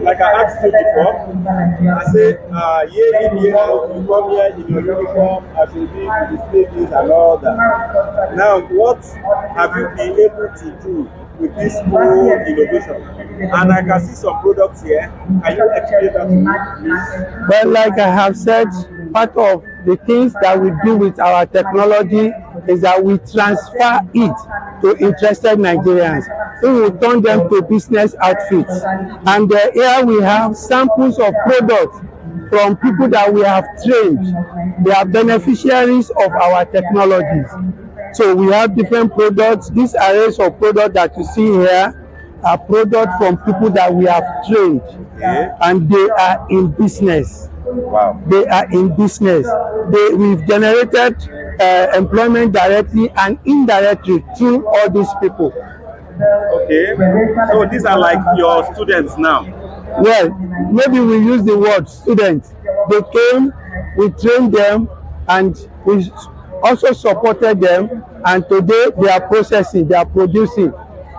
Like I asked you before, I said, year in, year out, you come here in your uniform, as you do, display this and all that. Now, what have you been able to do with this whole innovation? And I can see some products here. Can you explain that to me, please? Well, like I have said, part of the things that we do with our technology is that we transfer it to interested Nigerians. We will turn them to business outfits. And here we have samples of products from people that we have trained. They are beneficiaries of our technologies. So we have different products. These arrays of products that you see here are products from people that we have trained. And they are in business. Wow. They are in business. We've generated employment directly and indirectly through all these people. Okay, so these are like your students now? Well, maybe we use the word students. They came, we trained them, and we also supported them, and today they are processing, they are producing.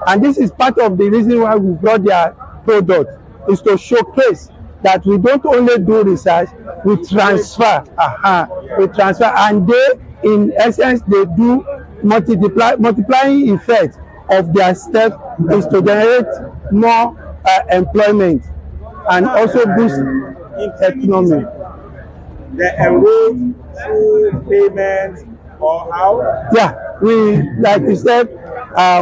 And this is part of the reason why we brought their product, is to showcase that we don't only do research, we transfer. We transfer, and they, in essence, they do multiplying effect of their step is to generate more employment and also boost economy. They enroll through payments or how? Yeah, like we said,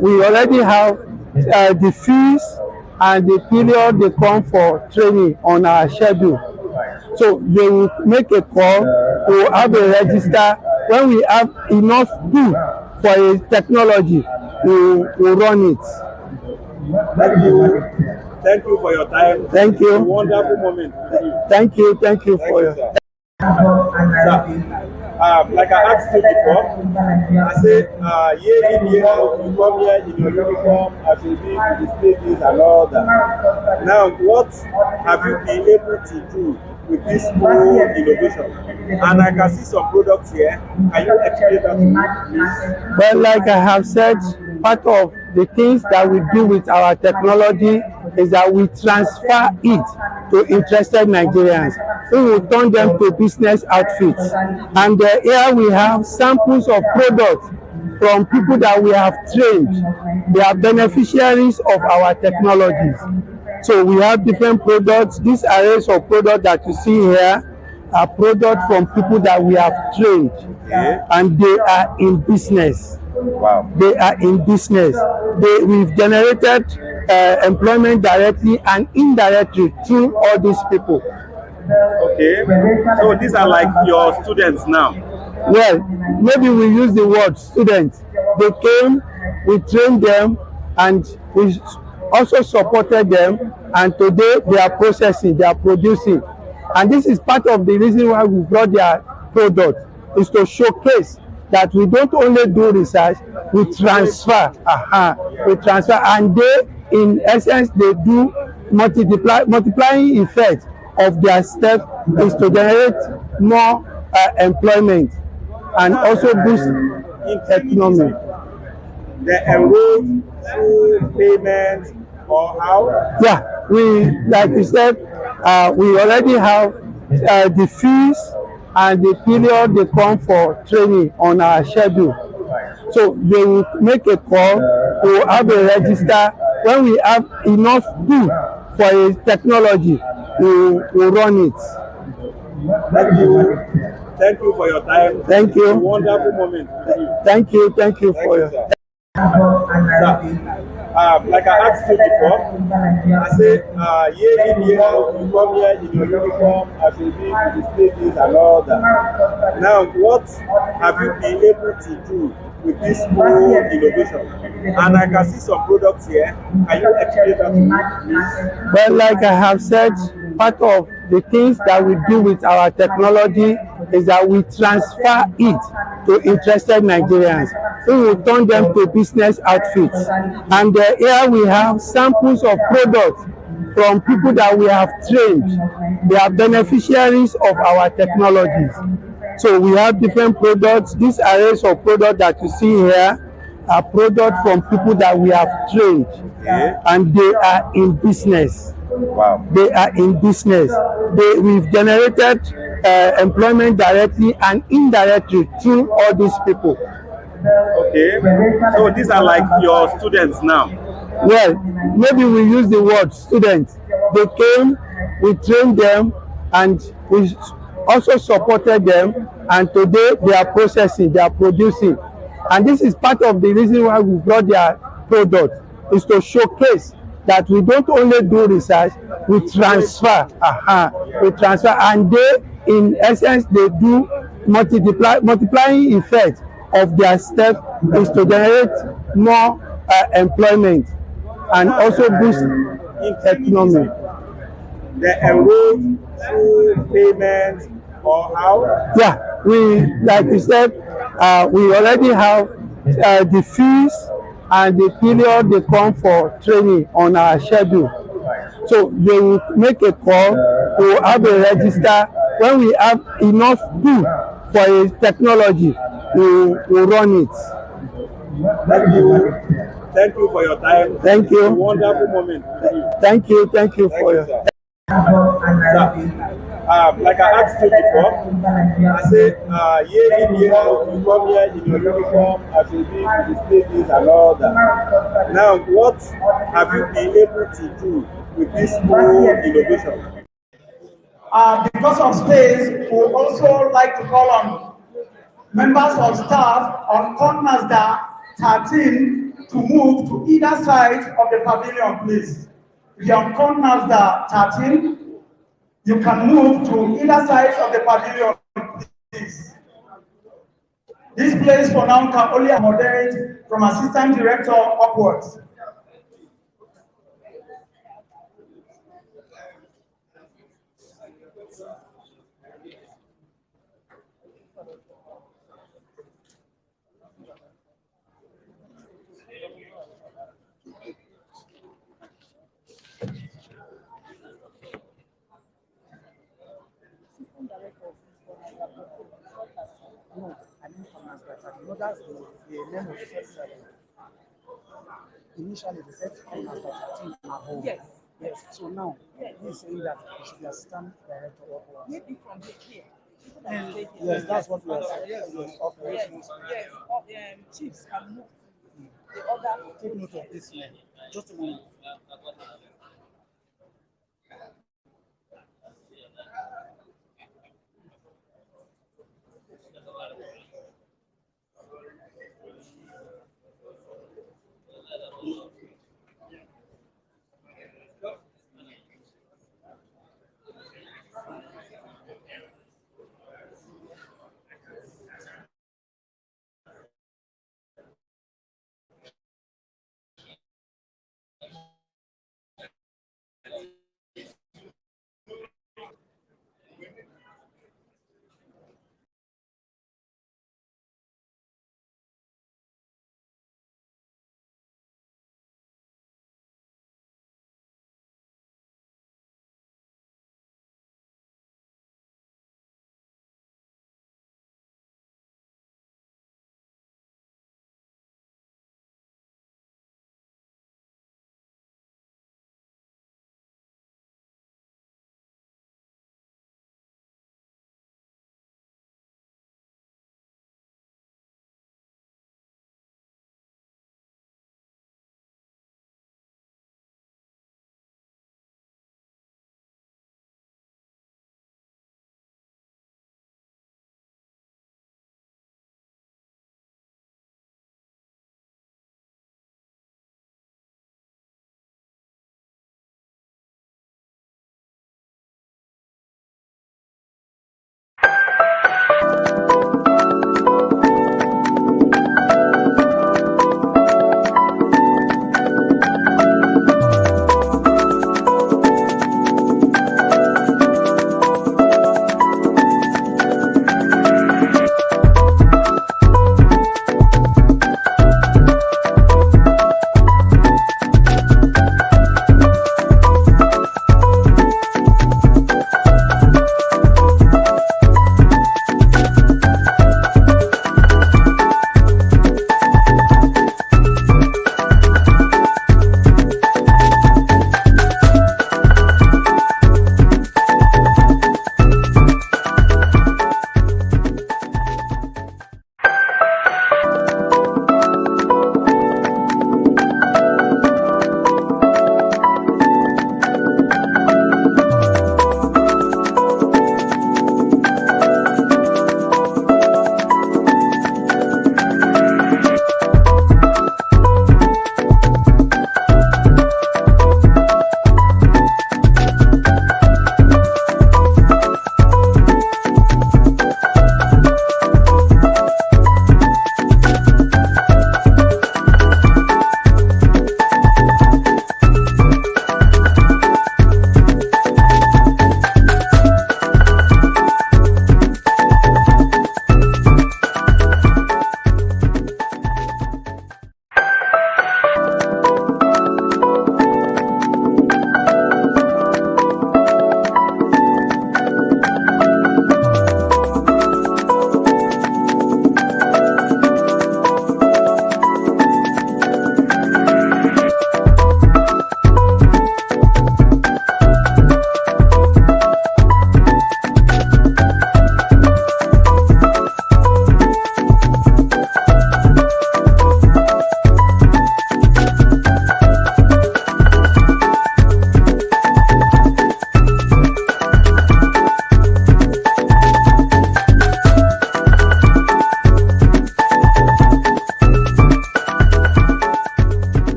we already have the fees and the period they come for training on our schedule. So they will make a call, we will have a register. When we have enough pool for a technology, we will run it. Thank you. Thank you for your time. Thank you. It's a wonderful moment with you. Thank you. Thank you for your time. Like I asked you before, I said, year in, year out, you come here in your uniform, as you do, display this and all that. Now, what have you been able to do with this whole innovation? And I can see some products here. Can you explain that to me, please? Well, like I have said, part of the things that we do with our technology is that we transfer it to interested Nigerians. We will turn them to business outfits. And here we have samples of products from people that we have trained. They are beneficiaries of our technologies. So we have different products. These arrays of products that you see here are products from people that we have trained. And they are in business. Wow. They are in business. We've generated employment directly and indirectly through all these people. Okay, so these are like your students now? Well, maybe we use the word students. They came, we trained them, and we also supported them, and today they are processing, they are producing. And this is part of the reason why we brought their product, is to showcase that we don't only do research, we transfer. We transfer, and they, in essence, they do multiplying effect of their step is to generate more employment and also boost economy. They enroll through payments or how? Yeah, like we said, we already have the fees and the period they come for training on our schedule. So they will make a call, we will have a register. When we have enough pool for a technology, we will run it. Thank you. Thank you for your time. Thank you. It's a wonderful moment with you. Thank you. Thank you for your time. Like I asked you before, I said, year in, year out, you come here in your uniform, as you do, display this and all that. Now, what have you been able to do with this whole innovation? And I can see some products here. Can you explain that to me, please? Well, like I have said, part of the things that we do with our technology is that we transfer it to interested Nigerians who will turn them to business outfits. And here we have samples of products from people that we have trained. They are beneficiaries of our technologies. So we have different products. These arrays of products that you see here are products from people that we have trained, and they are in business. Wow. They are in business. We've generated employment directly and indirectly through all these people. Okay, so these are like your students now. Well, maybe we use the word students. They came, we trained them, and we also supported them, and today they are processing, they are producing. And this is part of the reason why we brought their product, is to showcase that we don't only do research, we transfer. We transfer, and they, in essence, they do multiplying effect of their step is to generate more employment and also boost economy. They enroll through payments or how? Yeah, like we said, we already have the fees and the period they come for training on our schedule. So they will make a call, we will have a register. When we have enough pool for a technology, we will run it. Thank you. Thank you for your time. Thank you. It's a wonderful moment with you. Thank you for your sir. Like I asked you before, I said, you come here in your uniform as you be to display this and all that. Now, what have you been able to do with this new innovation? Because of space, we would also like to call on members of staff on NASRDA 13 to move to either side of the pavilion, please. If you're on NASRDA 13, you can move to either side of the pavilion, please. This place for now can only accommodate from assistant director upwards. No, I mean from NASRDA. You know, that's the name of the first study. Initially, they said from NASRDA and above. Yes. Yes. So now, he's saying that he should be assistant director or maybe from the here. Yes, that's what we are saying. Yes, operations. Yes, chiefs can move to the other. Take note of this man. Just a moment.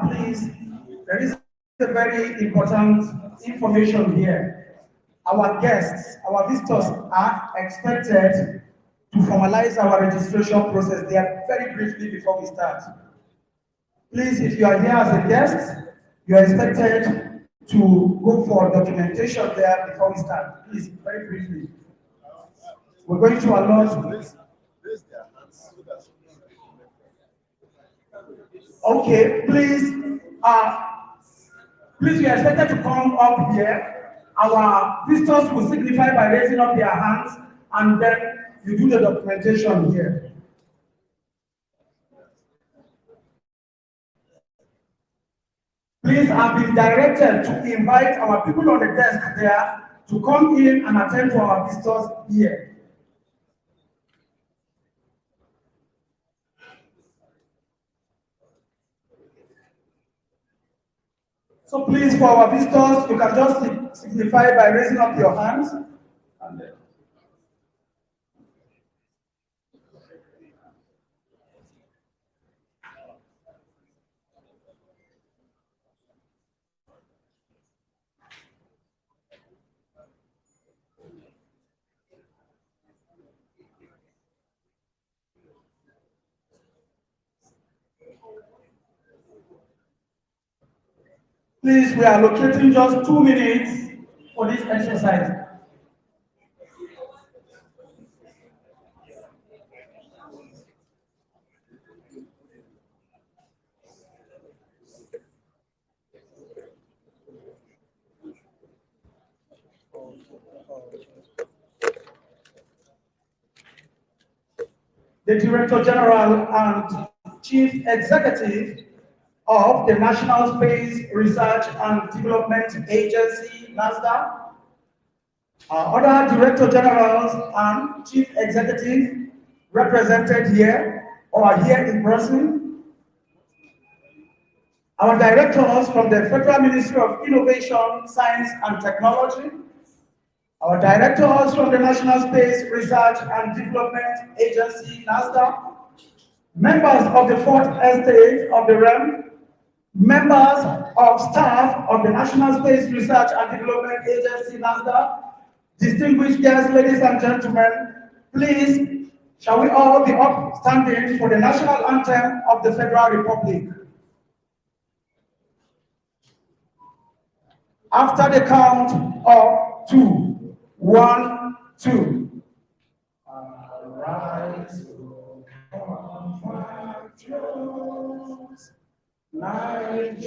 Please, there is a very important information here. Our guests, our visitors are expected to formalize our registration process there very briefly before we start. Please, if you are here as a guest, you are expected to go for documentation there before we start. Please, very briefly. We're going to allow. Okay, please, please, you are expected to come up here. Our visitors will signify by raising up their hands, and then you do the documentation here. Please, I've been directed to invite our people on the desk there to come in and attend to our visitors here. So please, for our visitors, you can just signify by raising up your hands. And then. Please, we are allocating just 2 minutes for this exercise. The Director General and Chief Executive of the National Space Research and Development Agency, NASRDA, other Director Generals and Chief Executive represented here or here in person, our directors from the Federal Ministry of Innovation, Science and Technology, our directors from the National Space Research and Development Agency, NASRDA, members of the Fourth Estate of the REM, members of staff of the National Space Research and Development Agency, NASRDA, distinguished guests, ladies and gentlemen, please, shall we all be up standing for the national anthem of the Federal Republic? After the count of 2. 1, 2. Arise, O compatriots, Nigeria's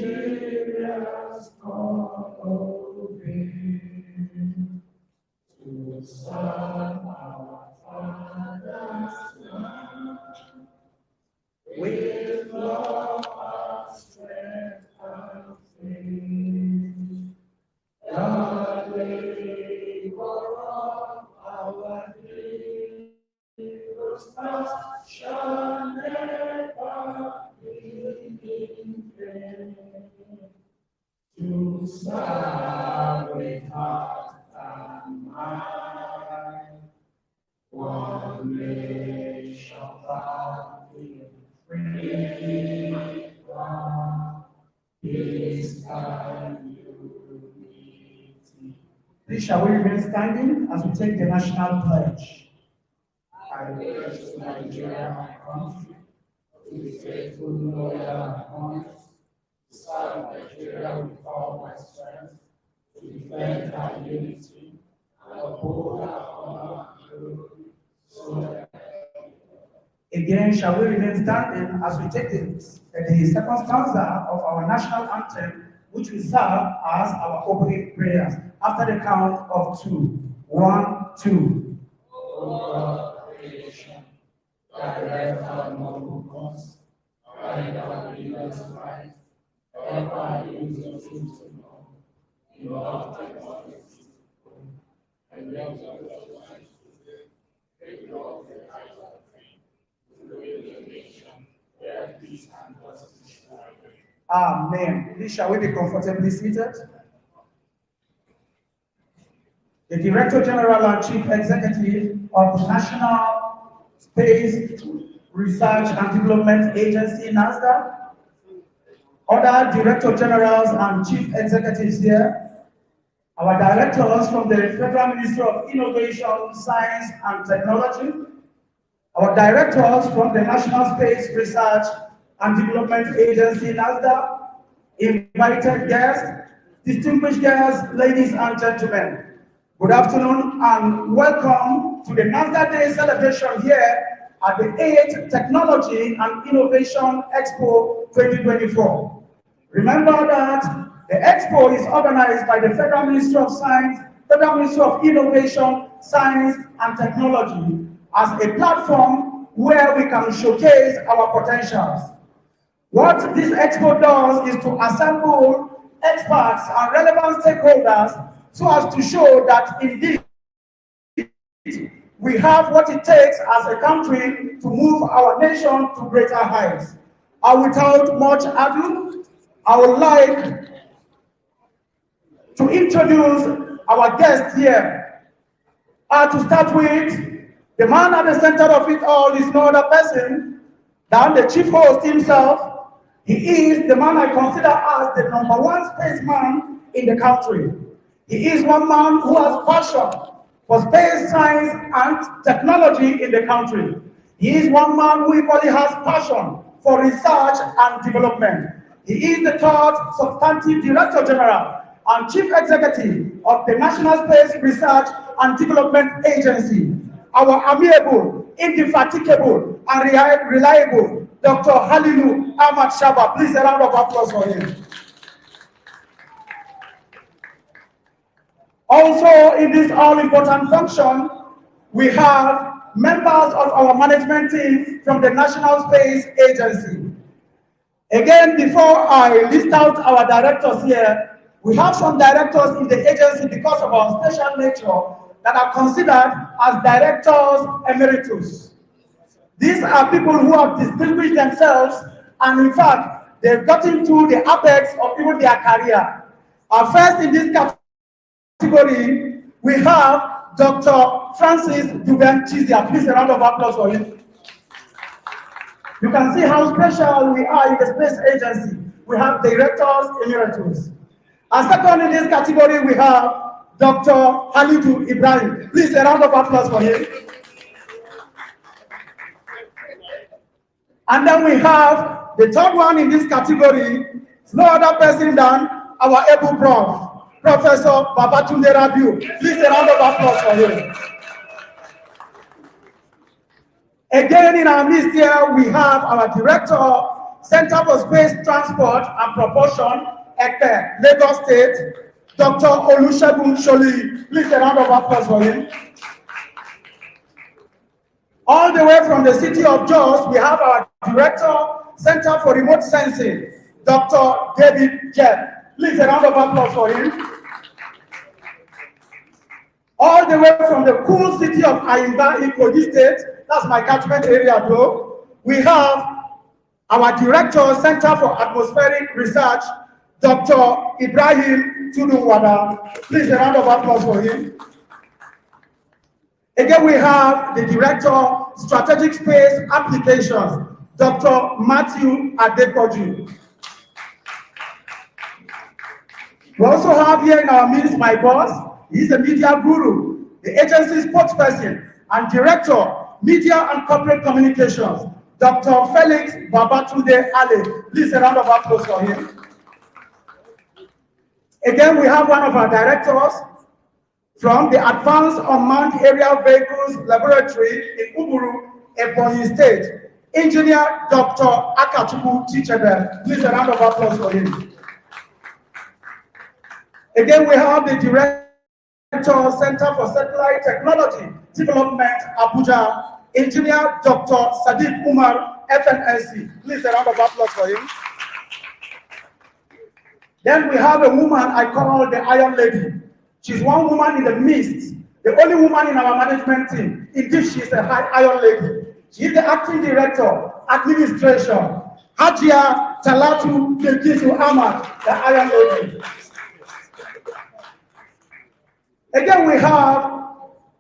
call obey, to serve our father's land, with love and strength and faith. God our heroes past shall never be in vain. To serve with heart and mind, one nation bound in freedom, peace and unity. Please shall we remain standing as we take the national pledge. I pledge to Nigeria, my country, to be faithful, loyal, and honest, to serve Nigeria with all my strength, to defend her unity, and uphold her honor and glory. So again, shall we remain standing as we take the second stanza of our national anthem, which will serve as our opening prayers after the count of 2. 1, 2. O God, creation, direct our noble cause, guide our leaders right, help our youth the truth to know, in love and honesty, and let us take all the right of faith, to lead the nation, where peace and justice shall reign. Amen. Please, shall we be comfortably seated? The Director General and Chief Executive of the National Space Research and Development Agency, NASRDA, other Director Generals and Chief Executives here, our directors from the Federal Ministry of Innovation, Science and Technology, our directors from the National Space Research and Development Agency, NASRDA, invited guests, distinguished guests, ladies and gentlemen. Good afternoon and welcome to the NASRDA Day celebration here at the 8th Technology and Innovation Expo 2024. Remember that the Expo is organized by the Federal Ministry of Science, Federal Ministry of Innovation, Science and Technology as a platform where we can showcase our potentials. What this Expo does is to assemble experts and relevant stakeholders so as to show that indeed we have what it takes as a country to move our nation to greater heights. And without much ado, I would like to introduce our guest here. To start with, the man at the center of it all is no other person than the chief host himself. He is the man I consider as the #1 spaceman in the country. He is one man who has passion for space science and technology in the country. He is one man who equally has passion for research and development. He is the third substantive Director General and Chief Executive of the National Space Research and Development Agency. Our amiable, indefatigable, and reliable Dr. Halilu Ahmed Shaba. Please a round of applause for him. Also in this all-important function, we have members of our management team from the National Space Agency. Again, before I list out our directors here, we have some directors in the agency because of our special nature that are considered as directors emeritus. These are people who have distinguished themselves and in fact, they've gotten to the apex of even their career. First in this category, we have Dr. Francis Duben Chizia. Please a round of applause for him. You can see how special we are in the space agency. We have directors emeritus. And second in this category, we have Dr. Halilu Ibrahim. Please a round of applause for him. And then we have the third one in this category. It's no other person than our able Prof, Professor Babatunde Rabiu. Please a round of applause for him. Again, in our midst here, we have our Director, Center for Space Transport and Propulsion, Engr, Lagos State, Dr. Olusegun Sholi. Please a round of applause for him. All the way from the city of Jos, we have our Director, Center for Remote Sensing, Dr. David Jeb. Please a round of applause for him. All the way from the cool city of Ayimba in Kogi State, that's my catchment area though, we have our Director, Center for Atmospheric Research, Dr. Ibrahim Tudunwada. Please a round of applause for him. Again, we have the Director, Strategic Space Applications, Dr. Matthew Adekoju. We also have here in our midst my boss. He's a media guru, the agency spokesperson and Director, Media and Corporate Communications, Dr. Felix Babatunde Ale. Please a round of applause for him. Again, we have one of our directors from the Advanced Unmanned Aerial Vehicles Laboratory in Uburu, Ebonyi State, Engineer Dr. Akachukwu Chichebe. Please a round of applause for him. Again, we have the Director, Center for Satellite Technology Development, Abuja, Engineer Dr. Sadiq Umar, FNSC. Please a round of applause for him. Then we have a woman I call the Iron Lady. She's one woman in the midst, the only woman in our management team. Indeed, she's a high Iron Lady. She is the acting director, administration, Hajia Talatu Bilkisu Ahmad, the Iron Lady. Again, we have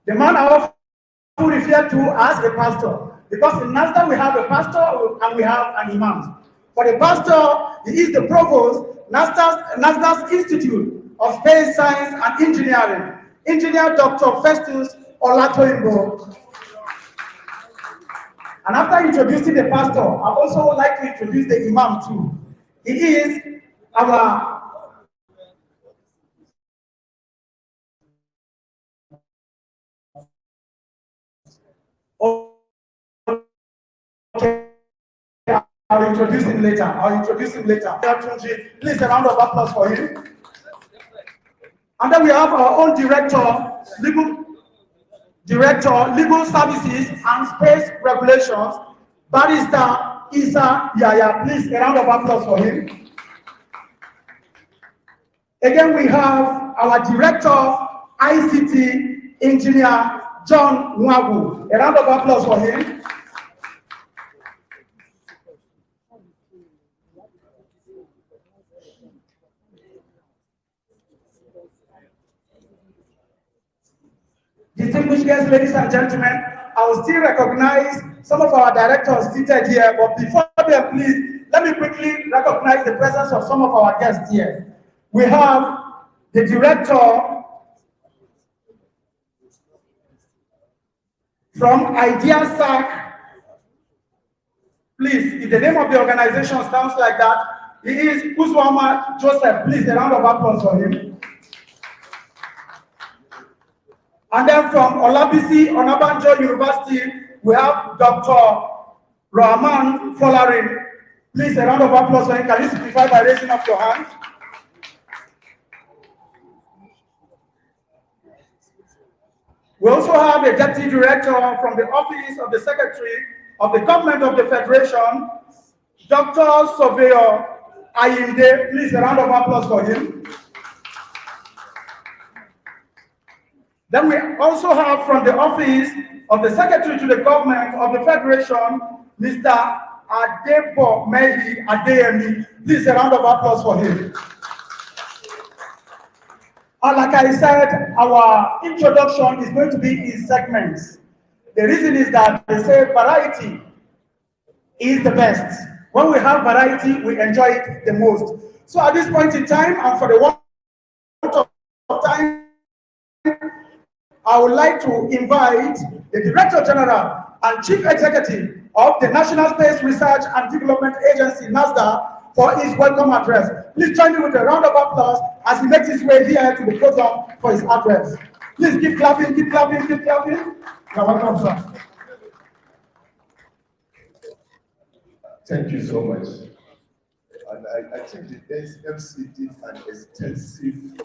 the man I often refer to as a pastor, Because in NASRDA we have a pastor and we have an imam. For the pastor, he is the provost, NASRDA's Institute of Space Science and Engineering, Engineer Dr. Festus Olatoyinbo. And after introducing the pastor, I also would like to introduce the imam too. He is our I'll introduce him later. Please, a round of applause for him. And then we have our own legal services and space regulations, Barrister Isa Yaya. Please, a round of applause for him. Again, we have our director of ICT, Engineer John Nwagu. A round of applause for him. Distinguished guests, ladies and gentlemen, I will still recognize some of our directors seated here, but before them, please, let me quickly recognize the presence of some of our guests here. We have the director from IdeaSAC. Please, if the name of the organization sounds like that, he is Uzwama Joseph. Please, a round of applause for him. And then from Olabisi Onabanjo University, we have Dr. Rahman Folarin. Please, a round of applause for him. Can you signify by raising up your hand? We also have a deputy director from the Office of the Secretary of the Government of the Federation, Dr. Surveyor Ayinde. Please, a round of applause for him. Then we also have from the Office of the Secretary to the Government of the Federation, Mr. Adebo Mehi Adeyemi. Please, a round of applause for him. And like I said, our introduction is going to be in segments. The reason is that they say variety is the best. When we have variety, we enjoy it the most. So at this point in time, and for the want of time, I would like to invite the Director General and Chief Executive of the National Space Research and Development Agency, NASRDA, for his welcome address. Please join me with a round of applause as he makes his way here to the podium for his address. Please keep clapping, keep clapping, keep clapping. You're welcome, sir. Thank you so much. And I think the MC did an extensive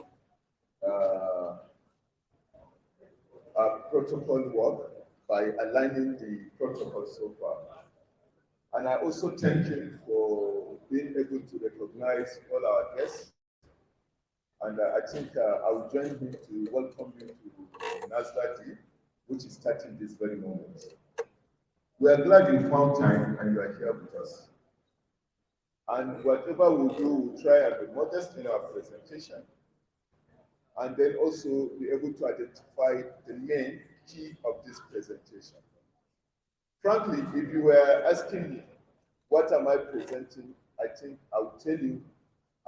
protocol work by aligning the protocol so far. And I also thank him for being able to recognize all our guests. And I think I will join him to welcome you to NASRDA, which is starting this very moment. We are glad you found time and you are here with us. And whatever we do, we'll try and be modest in our presentation. And then also be able to identify the main key of this presentation. Frankly, if you were asking me, what am I presenting? I think I will tell you,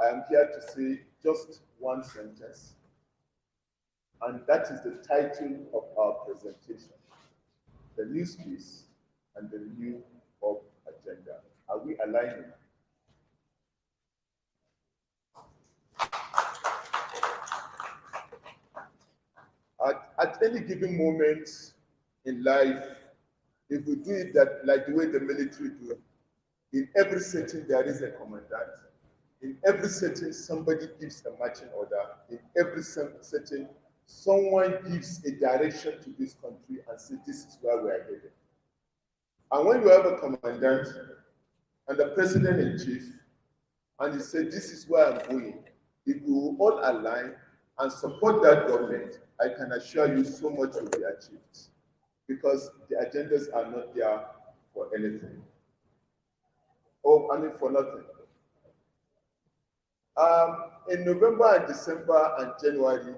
I am here to say just one sentence. And that is the title of our presentation, the new space and the new Hub agenda. Are we aligning? At any given moment in life, if we do it that like the way the military do, in every setting there is a commandant. In every setting, somebody gives a marching order. In every setting, someone gives a direction to this country and says, this is where we are headed. And when you have a commandant and the president-in-chief, and he said, this is where I'm going, if we will all align and support that government, I can assure you so much will be achieved, because the agendas are not there for anything. Oh, I mean for nothing. In November and December and January,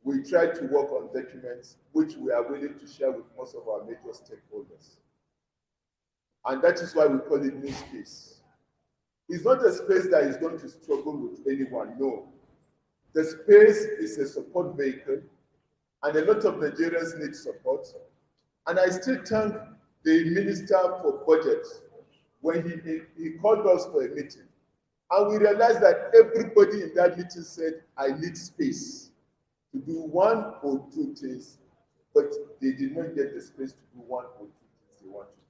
we try to work on documents which we are willing to share with most of our major stakeholders. And that is why we call it new space. It's not a space that is going to struggle with anyone, no. The space is a support vehicle, and a lot of Nigerians need support. And I still thank the Minister for Budget when he called us for a meeting. And we realized that everybody in that meeting said, I need space to do one or two things, but they did not get the space to do one or two things they want to do.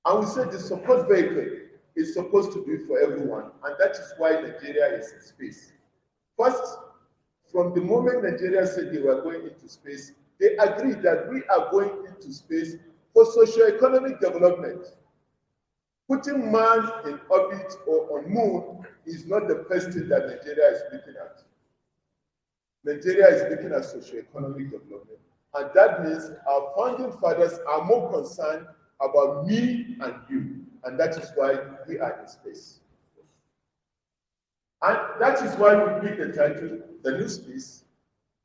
And we said the support vehicle is supposed to be for everyone, and that is why Nigeria is in space. First, from the moment Nigeria said they were going into space, they agreed that we are going into space for socio-economic development. Putting man in orbit or on moon is not the first thing that Nigeria is looking at. Nigeria is looking at socio-economic development. And that means our founding fathers are more concerned about me and you. And that is why we are in space. And that is why we picked the title, The New Space,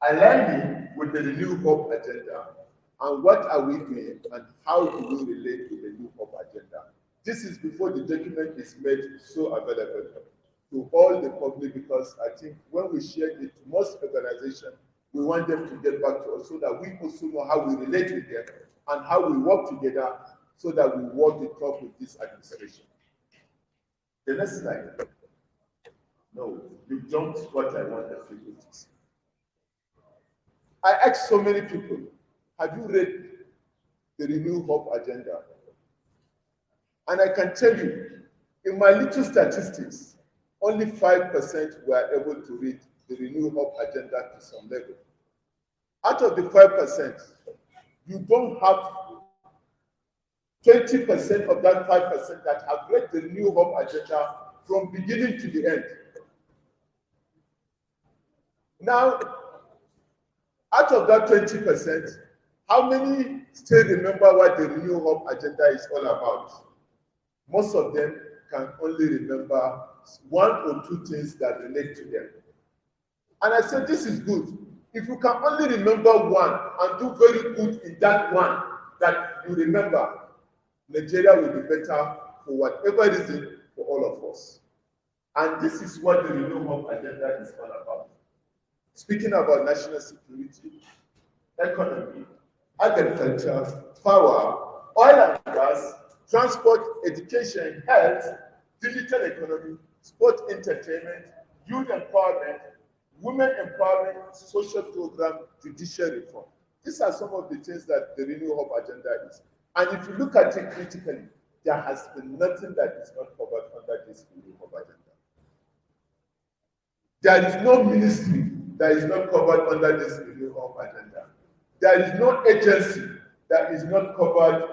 aligning with the New Hope Agenda. And what are we doing and how do we relate to the New Hope Agenda? This is before the document is made so available to all the public, because I think when we share it to most organizations, we want them to get back to us so that we also know how we relate with them and how we work together so that we walk the talk with this administration. The next slide. No, you jumped what I wanted people to see. I asked so many people, have you read the Renew Hope Agenda? And I can tell you, in my little statistics, only 5% were able to read the Renew Hope Agenda to some level. Out of the 5%, you don't have 20% of that 5% that have read the Renew Hope Agenda from beginning to the end. Now, out of that 20%, how many still remember what the Renew Hope Agenda is all about? Most of them can only remember one or two things that relate to them. And I said, this is good. If you can only remember one and do very good in that one that you remember, Nigeria will be better for whatever reason for all of us. And this is what the Renew Hope Agenda is all about. Speaking about national security, economy, agriculture, power, oil and gas, transport, education, health, digital economy, sport, entertainment, youth empowerment, women empowerment, social program, judicial reform. These are some of the things that the Renew Hope Agenda is. And if you look at it critically, there has been nothing that is not covered under this Renew Hope Agenda. There is no ministry that is not covered under this Renew Hope Agenda. There is no agency that is not covered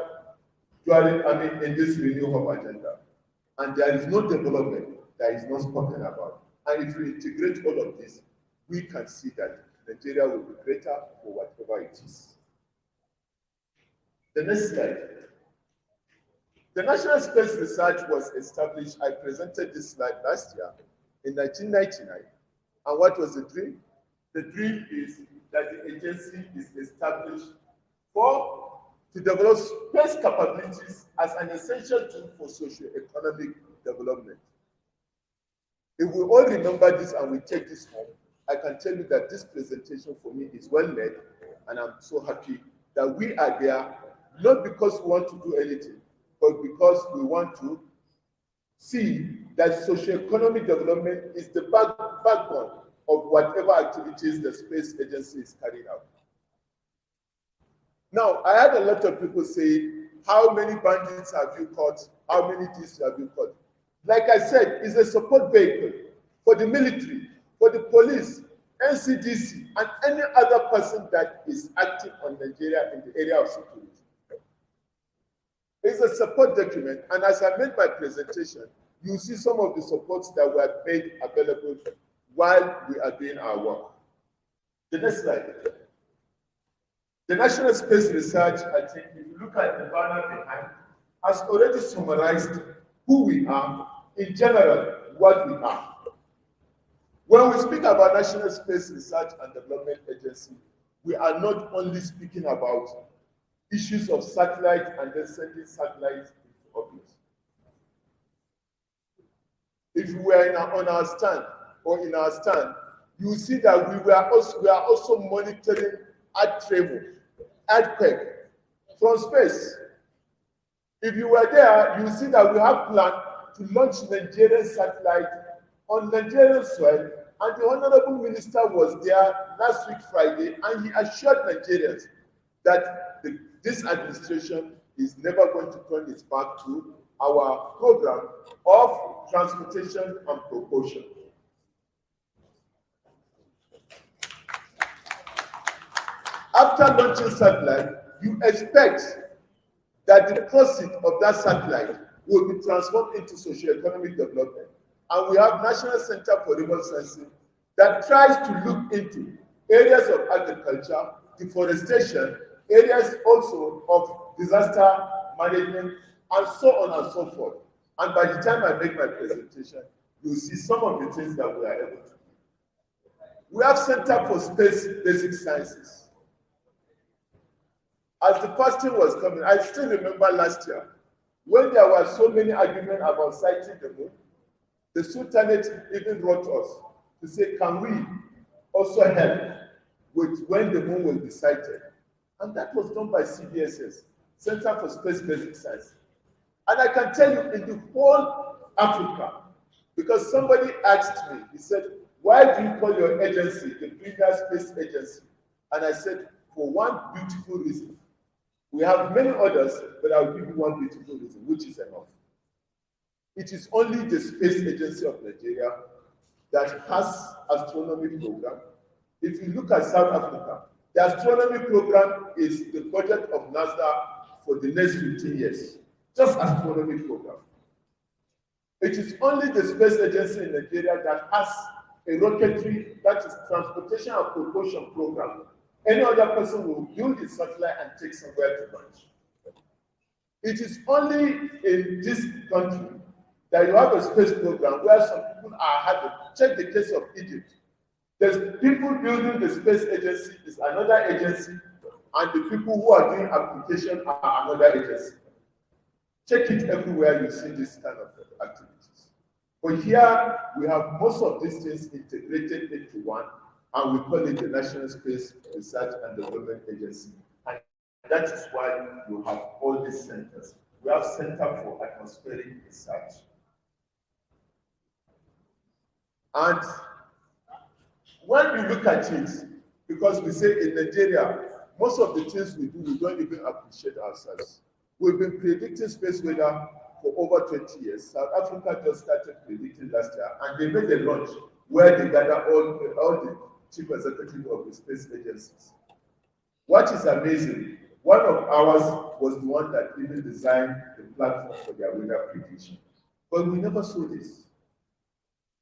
in this Renew Hope Agenda. And there is no development that is not spoken about. And if we integrate all of this, we can see that Nigeria will be greater for whatever it is. The next slide. The National Space Research was established, I presented this slide last year, in 1999. And what was the dream? The dream is that the agency is established to develop space capabilities as an essential tool for socio-economic development. If we all remember this and we take this home, I can tell you that this presentation for me is well made, and I'm so happy that we are there, not because we want to do anything, but because we want to see that socio-economic development is the backbone of whatever activities the space agency is carrying out. Now, I had a lot of people say, how many bandits have you caught? How many thieves have you caught? Like I said, it's a support vehicle for the military, for the police, NCDC, and any other person that is active on Nigeria in the area of security. It's a support document, and as I made my presentation, you see some of the supports that were made available while we are doing our work. The next slide. The National Space Research, I think, if you look at the banner behind, has already summarized who we are, in general, what we are. When we speak about National Space Research and Development Agency, we are not only speaking about issues of satellite and then sending satellites into orbit. If we were on our stand, you will see that we are also monitoring earthquake from space. If you were there, you will see that we have planned to launch Nigerian satellite on Nigerian soil, and the Honorable Minister was there last week Friday, and he assured Nigerians that this administration is never going to turn its back to our program of transportation and propulsion. After launching satellite, you expect that the proceeds of that satellite will be transformed into socio-economic development. And we have National Center for Remote Sensing that tries to look into areas of agriculture, deforestation, areas also of disaster management, and so on and so forth. And by the time I make my presentation, you'll see some of the things that we are able to do. We have Center for Space Basic Sciences. As the first thing was coming, I still remember last year, when there were so many arguments about sighting the moon, the Sultanate even wrote us to say, can we also help with when the moon will be sighted? And that was done by CBSS, Center for Space Basic Science. And I can tell you, in the whole Africa, because somebody asked me, he said, why do you call your agency the Premier Space Agency? And I said, for one beautiful reason. We have many others, but I'll give you one beautiful reason, which is enough. It is only the Space Agency of Nigeria that has astronomy program. If you look at South Africa, the astronomy program is the budget of NASRDA for the next 15 years. Just astronomy program. It is only the Space Agency in Nigeria that has a rocketry, that is transportation and propulsion program. Any other person will build a satellite and take somewhere to launch. It is only in this country that you have a space program where some people are having, check the case of Egypt. There's people building the space agency is another agency, and the people who are doing application are another agency. Check it everywhere you see this kind of activities. But here we have most of these things integrated into one, and we call it the National Space Research and Development Agency. And that is why you have all these centers. We have Center for Atmospheric Research. And when you look at it, because we say in Nigeria, most of the things we do, we don't even appreciate ourselves. We've been predicting space weather for over 20 years. South Africa just started predicting last year, and they made a launch where they gather all the chief executives of the space agencies. What is amazing, one of ours was the one that even designed the platform for their weather prediction. But we never saw this.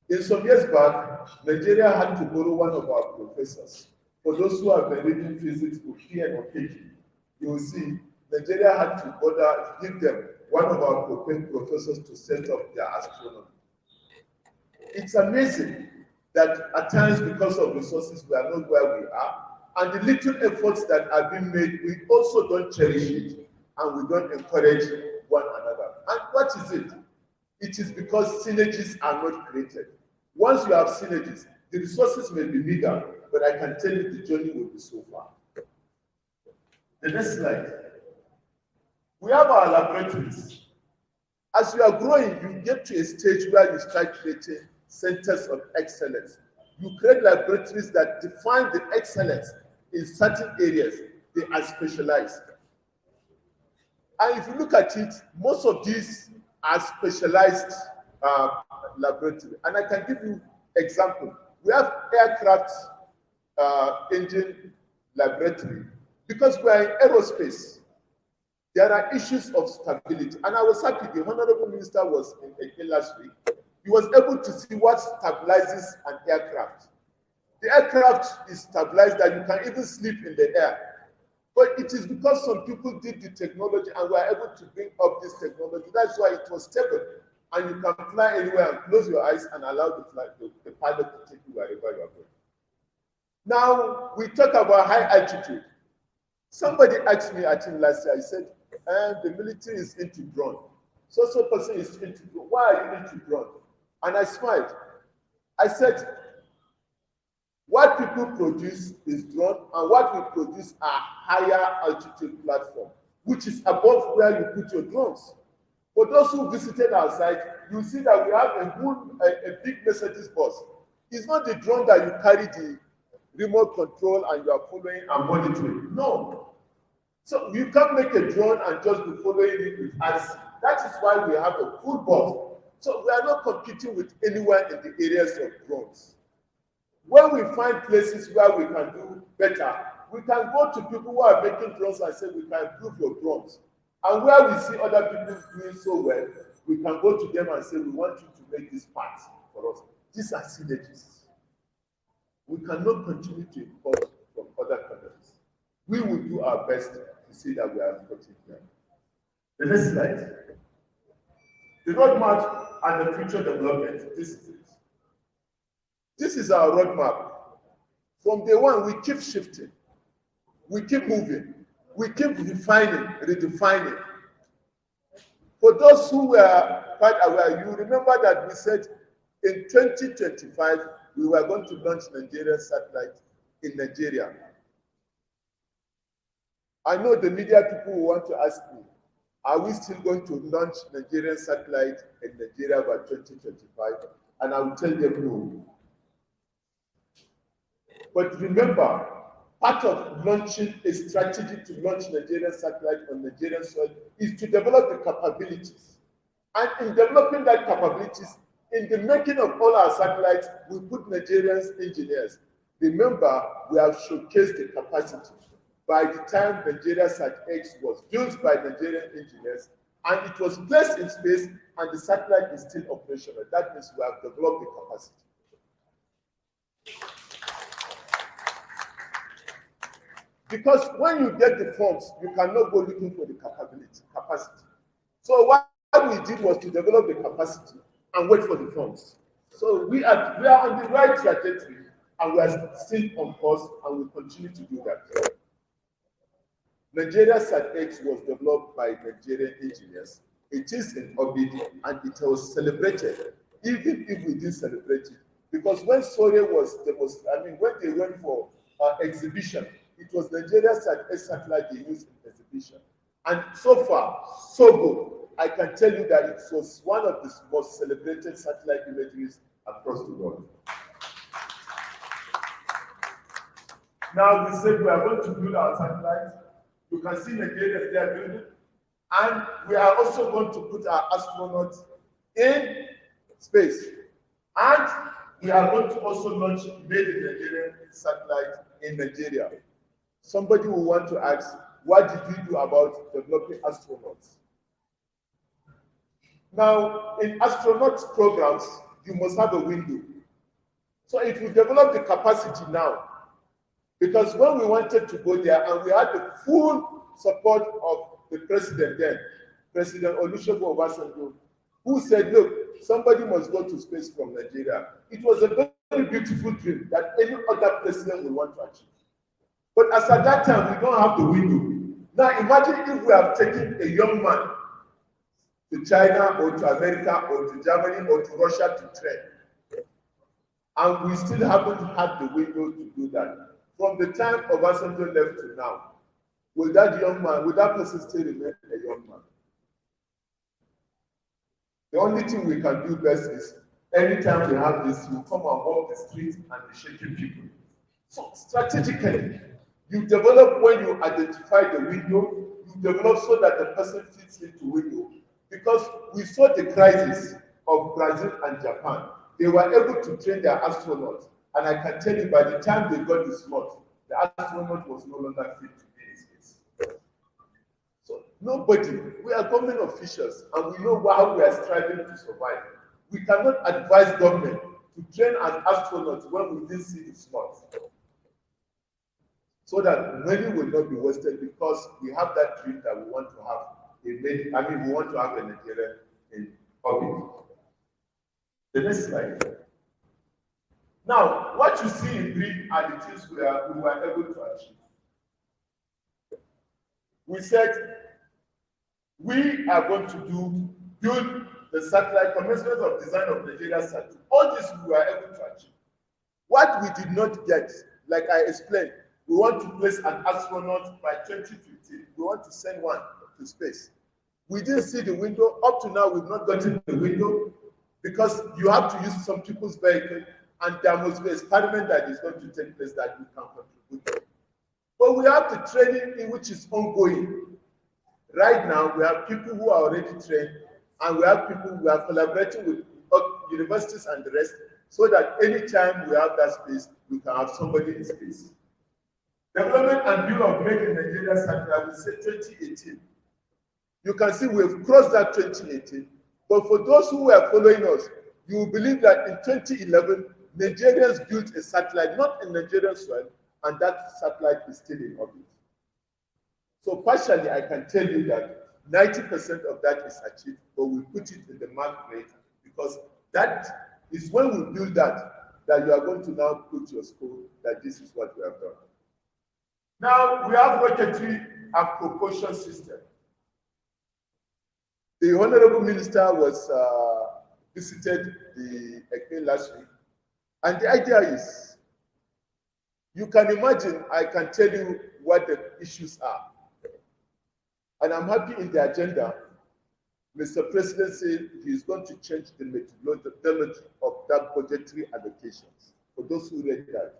In some years back, Nigeria had to borrow one of our professors. For those who have been reading physics book here in Oguejiofo, you will see Nigeria had to give them one of our professors to set up their astronomy. It's amazing that at times, because of resources, we are not where we are, and the little efforts that are being made, we also don't cherish it, and we don't encourage one another. And what is it? It is because synergies are not created. Once you have synergies, the resources may be meager, but I can tell you the journey will be so far. The next slide. We have our laboratories. As you are growing, you get to a stage where you start creating centers of excellence. You create laboratories that define the excellence in certain areas. They are specialized. And if you look at it, most of these are specialized laboratories. And I can give you example. We have aircraft engine laboratory because we are in aerospace. There are issues of stability. And I was happy the Honorable Minister was in Engr last week. He was able to see what stabilizes an aircraft. The aircraft is stabilized that you can even sleep in the air. But it is because some people did the technology and were able to bring up this technology. That's why it was stable. and you can fly anywhere and close your eyes and allow the pilot to take you wherever you are going. Now, we talk about high altitude. Somebody asked me, I think last year, I said, the military is into drone. So person is into drone. Why are you into drone? And I smiled. I said, what people produce is drone, and what we produce are higher altitude platform, which is above where you put your drones. For those who visited our site, you see that we have a big Mercedes bus. It's not the drone that you carry the remote control and you are following and monitoring. No. So you can't make a drone and just be following it with IC. That is why we have a full bus. So we are not competing with anyone in the areas of drones. When we find places where we can do better, we can go to people who are making drones and say, we can improve your drones. And where we see other people doing so well, we can go to them and say, we want you to make this part for us. These are synergies. We cannot continue to import from other countries. We will do our best to see that we are importing them. The next slide. The roadmap and the future development. This is it. This is our roadmap. From day one, we keep shifting. We keep moving. We keep refining, redefining. For those who were quite aware, you remember that we said in 2025, we were going to launch Nigerian satellite in Nigeria. I know the media people will want to ask me, are we still going to launch Nigerian satellite in Nigeria by 2025? And I will tell them no. But remember, part of launching a strategy to launch Nigerian satellite on Nigerian soil is to develop the capabilities. And in developing that capabilities, in the making of all our satellites, we put Nigerian engineers. Remember, we have showcased the capacity. By the time Nigeria Sat-X was built by Nigerian engineers, and it was placed in space, and the satellite is still operational. That means we have developed the capacity. Because when you get the funds, you cannot go looking for the capacity. So what we did was to develop the capacity and wait for the funds. So we are on the right trajectory, and we are still on course, and we continue to do that. Nigeria Sat-X was developed by Nigerian engineers. It is in orbit, and it was celebrated, even if we didn't celebrate it. Because when Sore was, when they went for exhibition, it was Nigeria Sat-X satellite they used in exhibition. And so far, so good. I can tell you that it was one of the most celebrated satellite imageries across the world. Now we said we are going to build our satellite. You can see Nigeria there building. And we are also going to put our astronauts in space. And we are going to also launch made in Nigerian satellite in Nigeria. Somebody will want to ask, what did we do about developing astronauts? Now, in astronauts programs, you must have a window. So if you develop the capacity now, because when we wanted to go there, and we had the full support of the president then, President Olusegun Obasanjo, who said, look, somebody must go to space from Nigeria. It was a very beautiful dream that any other president would want to achieve. But as at that time, we don't have the window. Now imagine if we have taken a young man to China or to America or to Germany or to Russia to train. And we still haven't had the window to do that. From the time Obasanjo left to now, will that young man, will that person still remain a young man? The only thing we can do best is, anytime we have this, you come and walk the streets and be shaking people. So strategically, you develop when you identify the window, you develop so that the person fits into window. Because we saw the crisis of Brazil and Japan. They were able to train their astronauts. And I can tell you, by the time they got the slot, the astronaut was no longer fit to be in space. So nobody, we are government officials, and we know how we are striving to survive. We cannot advise government to train an astronaut when we didn't see the slot. So that money will not be wasted, because we have that dream that we want to have. We want to have a Nigeria in orbit. The next slide. Now, what you see in green are the things we were able to achieve. We said we are going to build the satellite, commencement of design of Nigeria satellite. All this we were able to achieve. What we did not get, like I explained, we want to place an astronaut by 2015. We want to send one to space. We didn't see the window. Up to now, we've not gotten the window because you have to use some people's vehicle, and there must be an experiment that is going to take place that we can contribute to. But we have the training in which is ongoing. Right now, we have people who are already trained, and we have people who are collaborating with universities and the rest, so that anytime we have that space, we can have somebody in space. Development and build of Made in Nigeria Satellite, we say 2018. You can see we've crossed that 2018, but for those who were following us, you will believe that in 2011, Nigerians built a satellite, not in Nigerian soil, and that satellite is still in orbit. So partially, I can tell you that 90% of that is achieved, but we put it in the mark rate because that is when we build that you are going to now put your score that this is what we have done. Now, we have rocketry and propulsion system. The Honorable Minister was visited the Engr last week, and the idea is, you can imagine, I can tell you what the issues are. And I'm happy in the agenda, Mr. President said he is going to change the methodology of that budgetary allocations, for those who read that.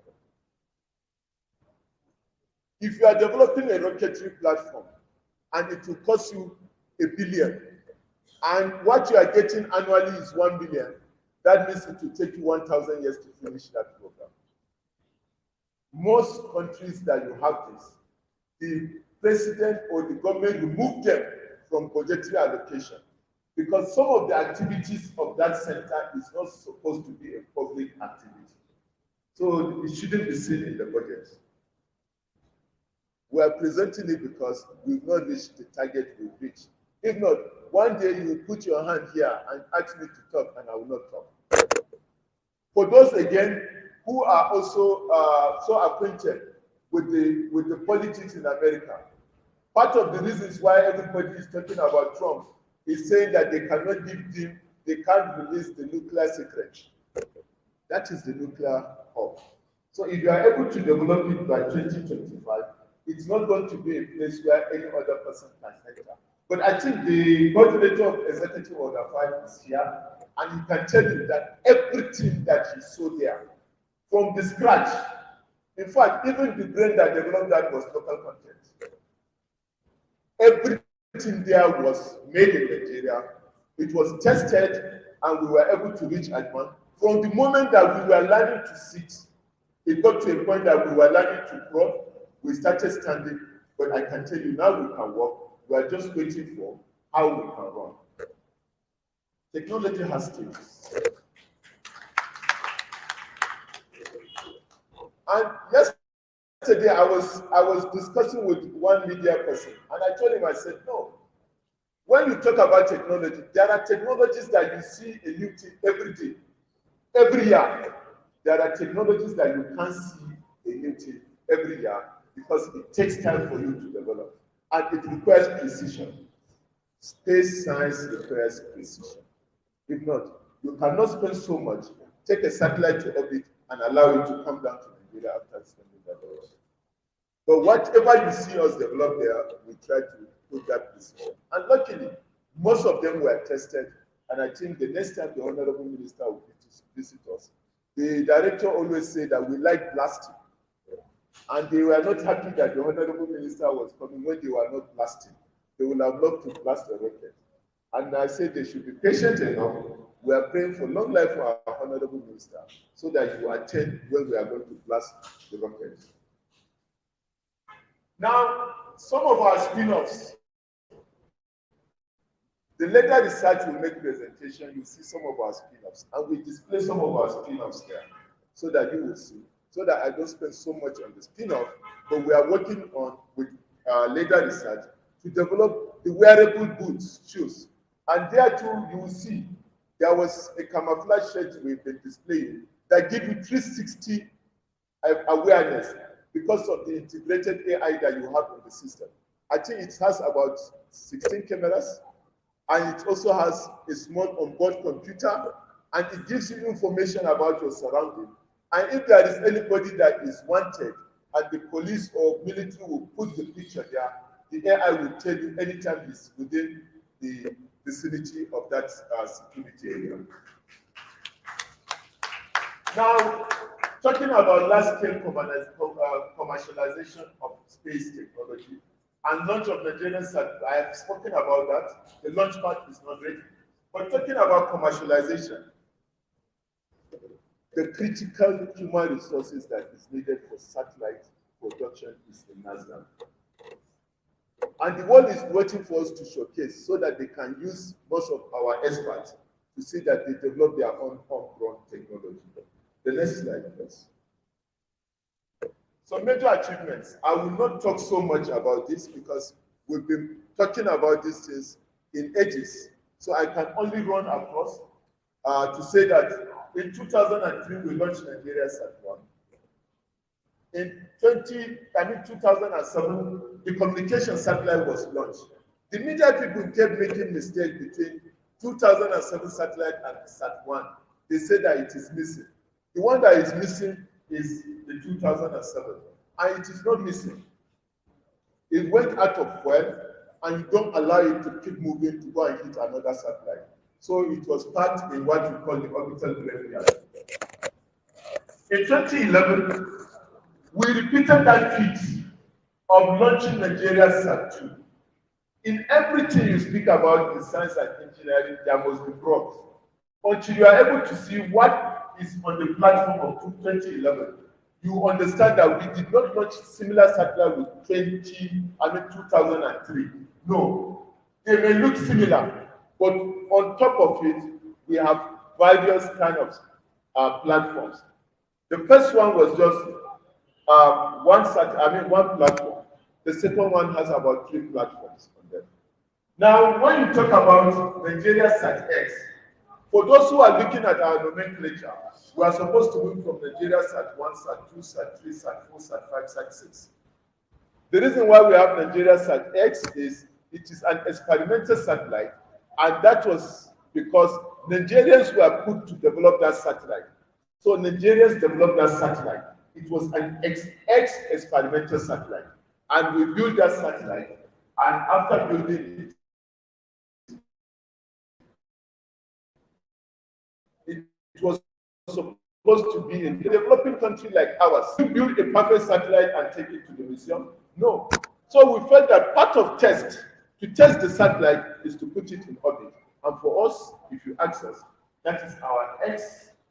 If you are developing a rocketry platform, and it will cost you $1 billion, and what you are getting annually is 1 billion, that means it will take you 1,000 years to finish that program. Most countries that you have this, the president or the government remove them from budgetary allocation because some of the activities of that center is not supposed to be a public activity. So it shouldn't be seen in the budget. We are presenting it because we've not reached the target we've reached. If not, one day you will put your hand here and ask me to talk, and I will not talk. For those, again, who are also so acquainted with the politics in America, part of the reasons why everybody is talking about Trump is saying that they cannot they can't release the nuclear secret. That is the nuclear hub. So if you are able to develop it by 2025, it's not going to be a place where any other person can enter. But I think the coordinator of Executive Order 5 is here, and he can tell you that everything that he saw there, from the scratch, in fact, even the brain that developed that was local content. Everything there was made in Nigeria. It was tested, and we were able to reach advanced. From the moment that we were learning to sit, it got to a point that we were learning to crawl. We started standing, but I can tell you now we can walk. We are just waiting for how we can run. Technology has skills. And yesterday I was discussing with one media person, and I told him, I said, no. When you talk about technology, there are technologies that you see a new thing every day, every year. There are technologies that you can't see a new thing every year because it takes time for you to develop. And it requires precision. Space science requires precision. If not, you cannot spend so much, take a satellite to orbit, and allow it to come down to Nigeria after spending that much. But whatever you see us develop there, we try to put that precision. And luckily, most of them were tested. And I think the next time the Honorable Minister will visit us, the director always said that we like blasting. And they were not happy that the Honorable Minister was coming when they were not blasting. They would have loved to blast the rocket. And I said they should be patient enough. We are praying for long life for our Honorable Minister so that you attend when we are going to blast the rocket. Now, some of our spin-offs. The later research will make presentation, you see some of our spin-offs. And we display some of our spin-offs there so that you will see. So that I don't spend so much on the spin-off, but we are working on with later research to develop the wearable boots, shoes. And there too, you will see there was a camouflage shirt we've been displaying that give you 360 awareness because of the integrated AI that you have in the system. I think it has about 16 cameras, and it also has a small onboard computer, and it gives you information about your surrounding. And if there is anybody that is wanted, and the police or military will put the picture there, the AI will tell you anytime it's within the vicinity of that security area. Now, talking about large-scale commercialization of space technology and launch of Nigerian satellite, I have spoken about that. The launch pad is not ready. But talking about commercialization, the critical human resources that is needed for satellite production is in NASRDA. And the world is waiting for us to showcase so that they can use most of our experts to see that they develop their own homegrown technology. The next slide, please. So major achievements. I will not talk so much about this because we've been talking about these things in ages. So I can only run across to say that in 2003, we launched Nigeria Sat1. In 2007, the communication satellite was launched. The media people kept making mistakes between 2007 satellite and Sat1. They said that it is missing. The one that is missing is the 2007, and it is not missing. It went out of fuel, and you don't allow it to keep moving to go and hit another satellite. So it was parked in what we call the orbital graveyard. In 2011, we repeated that feat of launching Nigeria Sat2. In everything you speak about in science and engineering, there must be props. Until you are able to see what is on the platform of 2011, you understand that we did not launch similar satellite with 2003. No, they may look similar, but on top of it, we have various kind of platforms. The first one was just one platform. The second one has about 3 platforms on them. Now, when you talk about Nigeria Sat-X, for those who are looking at our nomenclature, we are supposed to move from Nigeria Sat-1, Sat-2, Sat-3, Sat-4, Sat-5, Sat-6. The reason why we have Nigeria Sat-X is it is an experimental satellite, and that was because Nigerians were put to develop that satellite. So Nigerians developed that satellite. It was an experimental satellite, and we built that satellite, and after building it was supposed to be in a developing country like ours. We build a perfect satellite and take it to the museum? No. So we felt that part of to test the satellite is to put it in orbit. And for us, if you ask us, that is our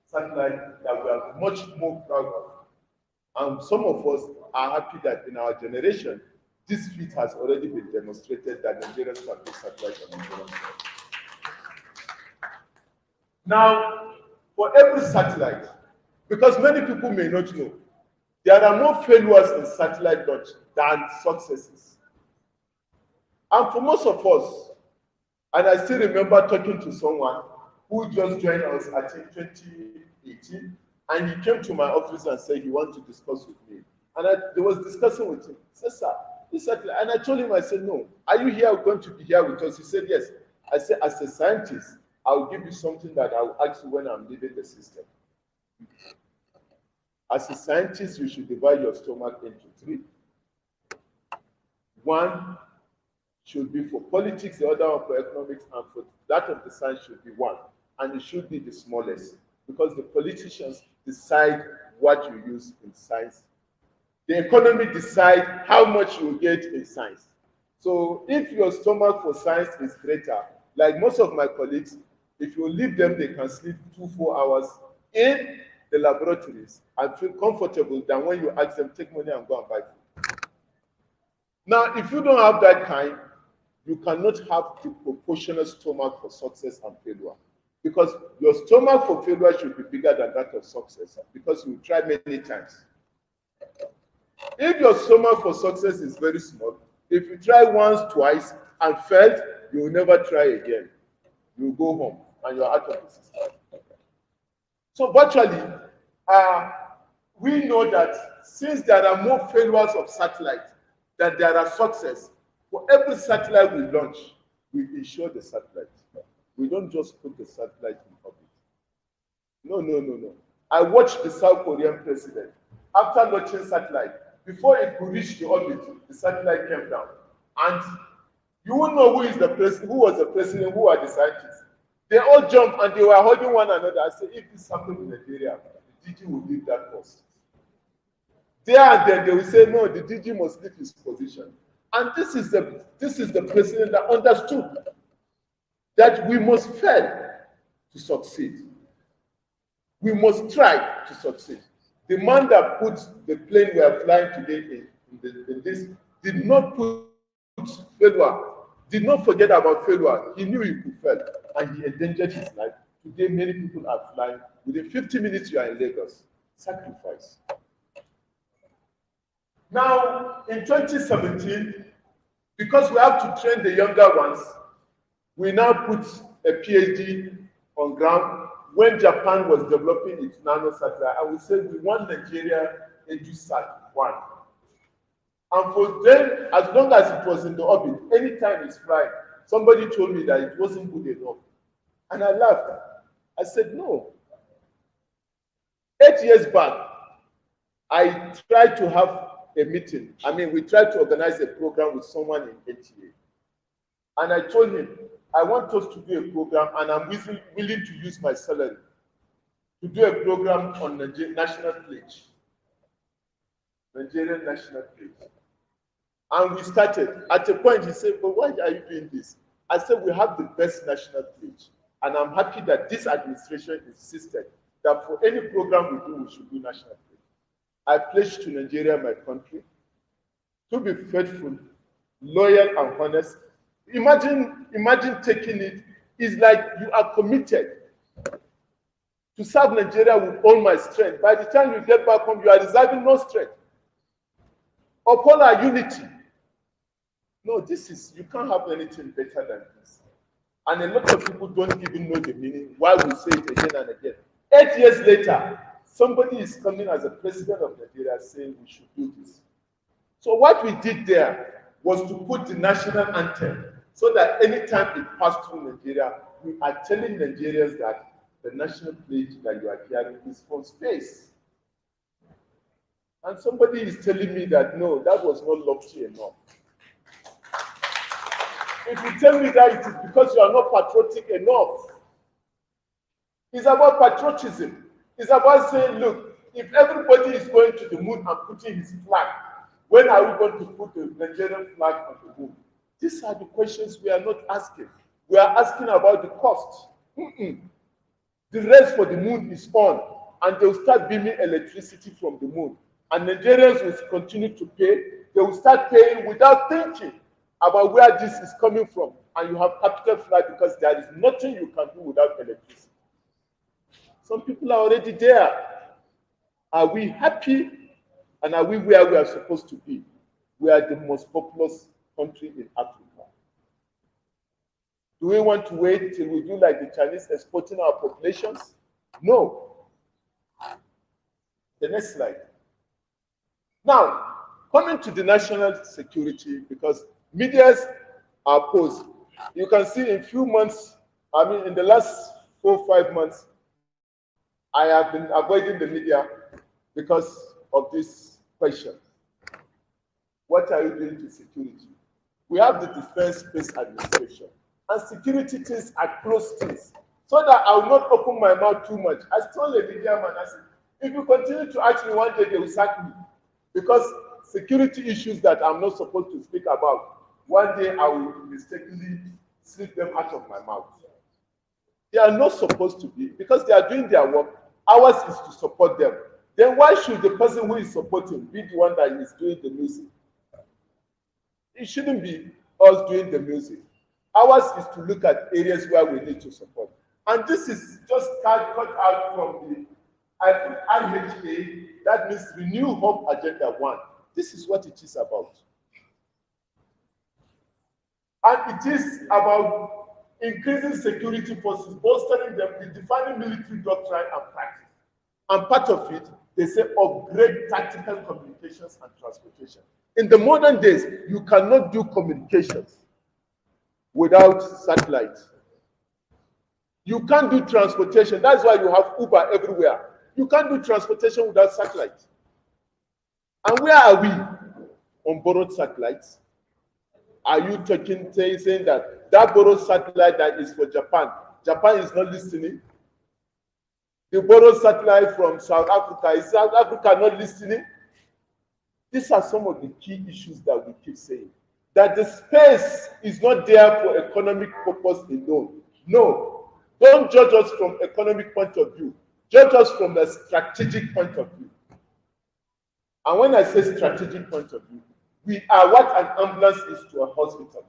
satellite that we are much more proud of. And some of us are happy that in our generation, this feat has already been demonstrated that Nigerians can do satellite on Nigerian soil. Now, for every satellite, because many people may not know, there are more failures in satellite launch than successes. And for most of us, and I still remember talking to someone who just joined us, I think 2018, and he came to my office and said he wanted to discuss with me. And there was discussing with him. He said, sir, this satellite, and I told him, I said, no, are you going to be here with us? He said, yes. I said, as a scientist, I will give you something that I will ask you when I'm leaving the system. As a scientist, you should divide your stomach into 3. One should be for politics, the other one for economics, and for that of the science should be 1. And it should be the smallest, because the politicians decide what you use in science. The economy decides how much you get in science. So if your stomach for science is greater, like most of my colleagues, if you leave them, they can sleep 2-4 hours in the laboratories and feel comfortable than when you ask them, take money and go and buy food. Now, if you don't have that kind, you cannot have the proportional stomach for success and failure. Because your stomach for failure should be bigger than that of success, because you try many times. If your stomach for success is very small, if you try once, twice, and failed, you will never try again. you go home and you are out of the system. So virtually, we know that since there are more failures of satellite than there are success, for every satellite we launch, we ensure the satellite. We don't just put the satellite in orbit. No. I watched the South Korean president. After launching satellite, before it could reach the orbit, the satellite came down. And you won't know who was the president, who are the scientists. They all jumped and they were holding one another. I said, if this happened in Nigeria, the DG will leave that post. There and then they will say, no, the DG must leave his position. And this is the president that understood that we must fail to succeed. We must try to succeed. The man that put the plane we are flying today in this did not put failure, did not forget about failure. He knew he could fail and he endangered his life. Today, many people are flying. Within 50 minutes, you are in Lagos. Sacrifice. Now, in 2017, because we have to train the younger ones, we now put a PhD on ground when Japan was developing its nano satellite, and we said we want Nigeria EduSat-1. And for them, as long as it was in the orbit, anytime it's flying, somebody told me that it wasn't good enough. And I laughed. I said, no. 8 years back, I tried to have a meeting. We tried to organize a program with someone in NTA. And I told him, I want us to do a program, and I'm willing to use my salary to do a program on the national pledge, Nigerian national pledge. And we started. At a point, he said, but why are you doing this? I said, we have the best national pledge. And I'm happy that this administration insisted that for any program we do, we should do national pledge. I pledge to Nigeria, my country, to be faithful, loyal, and honest. Imagine taking it. It's like you are committed to serve Nigeria with all my strength. By the time you get back home, you are reserving no strength. Upon our unity. No, you can't have anything better than this. And a lot of people don't even know the meaning, why we say it again and again. 8 years later, somebody is coming as a president of Nigeria saying we should do this. So what we did there was to put the national anthem so that anytime it passed through Nigeria, we are telling Nigerians that the national pledge that you are hearing is from space. And somebody is telling me that, no, that was not lofty enough. If you tell me that, it is because you are not patriotic enough. It's about patriotism. It's about saying, look, if everybody is going to the moon and putting his flag, when are we going to put the Nigerian flag on the moon? These are the questions we are not asking. We are asking about the cost. The race for the moon is on, and they will start beaming electricity from the moon. And Nigerians will continue to pay. They will start paying without thinking about where this is coming from. And you have capital flight because there is nothing you can do without electricity. Some people are already there. Are we happy? And are we where we are supposed to be? We are the most populous country in Africa. Do we want to wait till we do like the Chinese exporting our populations? No. The next slide. Now, coming to the national security, because medias are posed. You can see in few months, in the last 4 or 5 months, I have been avoiding the media because of this question. What are you doing to security? We have the Defense Space Administration, and security things are close things, so that I will not open my mouth too much. I told the media man, I said, if you continue to ask me one day, they will sack me, because security issues that I'm not supposed to speak about, one day I will mistakenly slip them out of my mouth. They are not supposed to be, because they are doing their work. Ours is to support them. Then why should the person who is supporting be the one that is doing the music? It shouldn't be us doing the music. Ours is to look at areas where we need to support. And this is just cut out from the RHA, that means Renew Hope Agenda 1. This is what it is about. And it is about increasing security forces, bolstering them, redefining military doctrine and practice. And part of it, they say upgrade tactical communications and transportation. In the modern days, you cannot do communications without satellite. You can't do transportation. That's why you have Uber everywhere. You can't do transportation without satellite. And where are we? On borrowed satellites. Are you saying that borrowed satellite that is for Japan, Japan is not listening? The borrowed satellite from South Africa, is South Africa not listening? These are some of the key issues that we keep saying. That the space is not there for economic purpose alone. No, don't judge us from economic point of view. Judge us from a strategic point of view. And when I say strategic point of view, we are what an ambulance is to a hospital.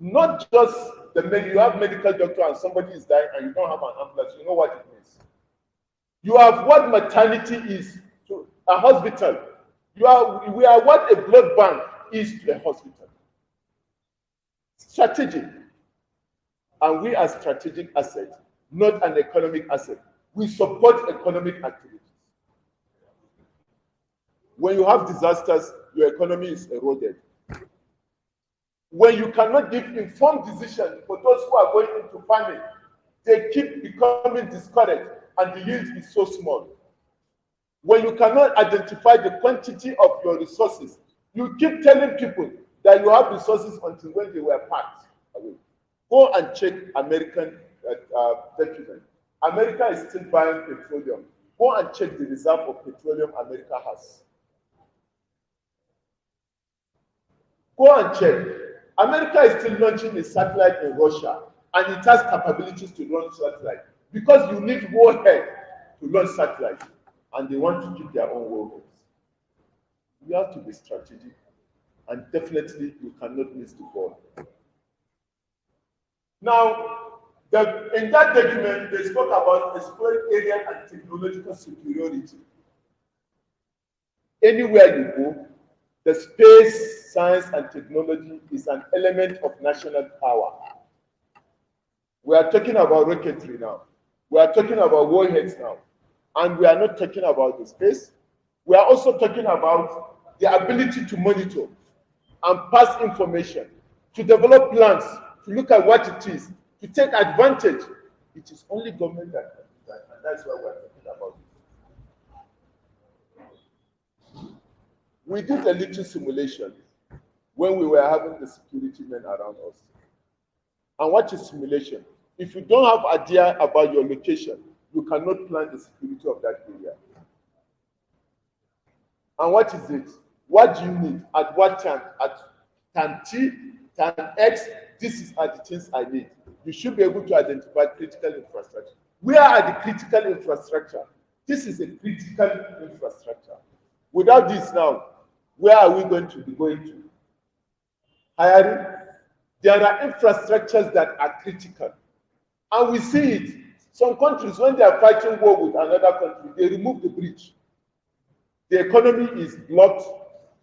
Not just you have medical doctor and somebody is dying and you don't have an ambulance, you know what it means. You have what maternity is to a hospital. We are what a blood bank is to a hospital. Strategic. And we are strategic asset, not an economic asset. We support economic activities. When you have disasters, your economy is eroded. When you cannot give informed decisions for those who are going into farming, they keep becoming discouraged and the yield is so small. When you cannot identify the quantity of your resources, you keep telling people that you have resources until when they were packed away. Go and check American documents. America is still buying petroleum. Go and check the reserve of petroleum America has. Go and check. America is still launching a satellite in Russia, and it has capabilities to launch satellite because you need warhead to launch satellite, and they want to keep their own warheads. You have to be strategic, and definitely you cannot miss the ball. Now, in that document, they spoke about exploring area and technological superiority. Anywhere you go, the space, science, and technology is an element of national power. We are talking about rocketry now. We are talking about warheads now. And we are not talking about the space. We are also talking about the ability to monitor and pass information, to develop plans, to look at what it is, to take advantage. It is only government that can do that, and that's why we are talking about it. We did a little simulation when we were having the security men around us. And what is simulation? If you don't have idea about your location, you cannot plan the security of that area. And what is it? What do you need? At what time? At time T, time X, these are the things I need. You should be able to identify critical infrastructure. Where are the critical infrastructure? This is a critical infrastructure. Without this now, where are we going to be going to? Hiring? There are infrastructures that are critical. And we see it. Some countries, when they are fighting war with another country, they remove the bridge. The economy is blocked.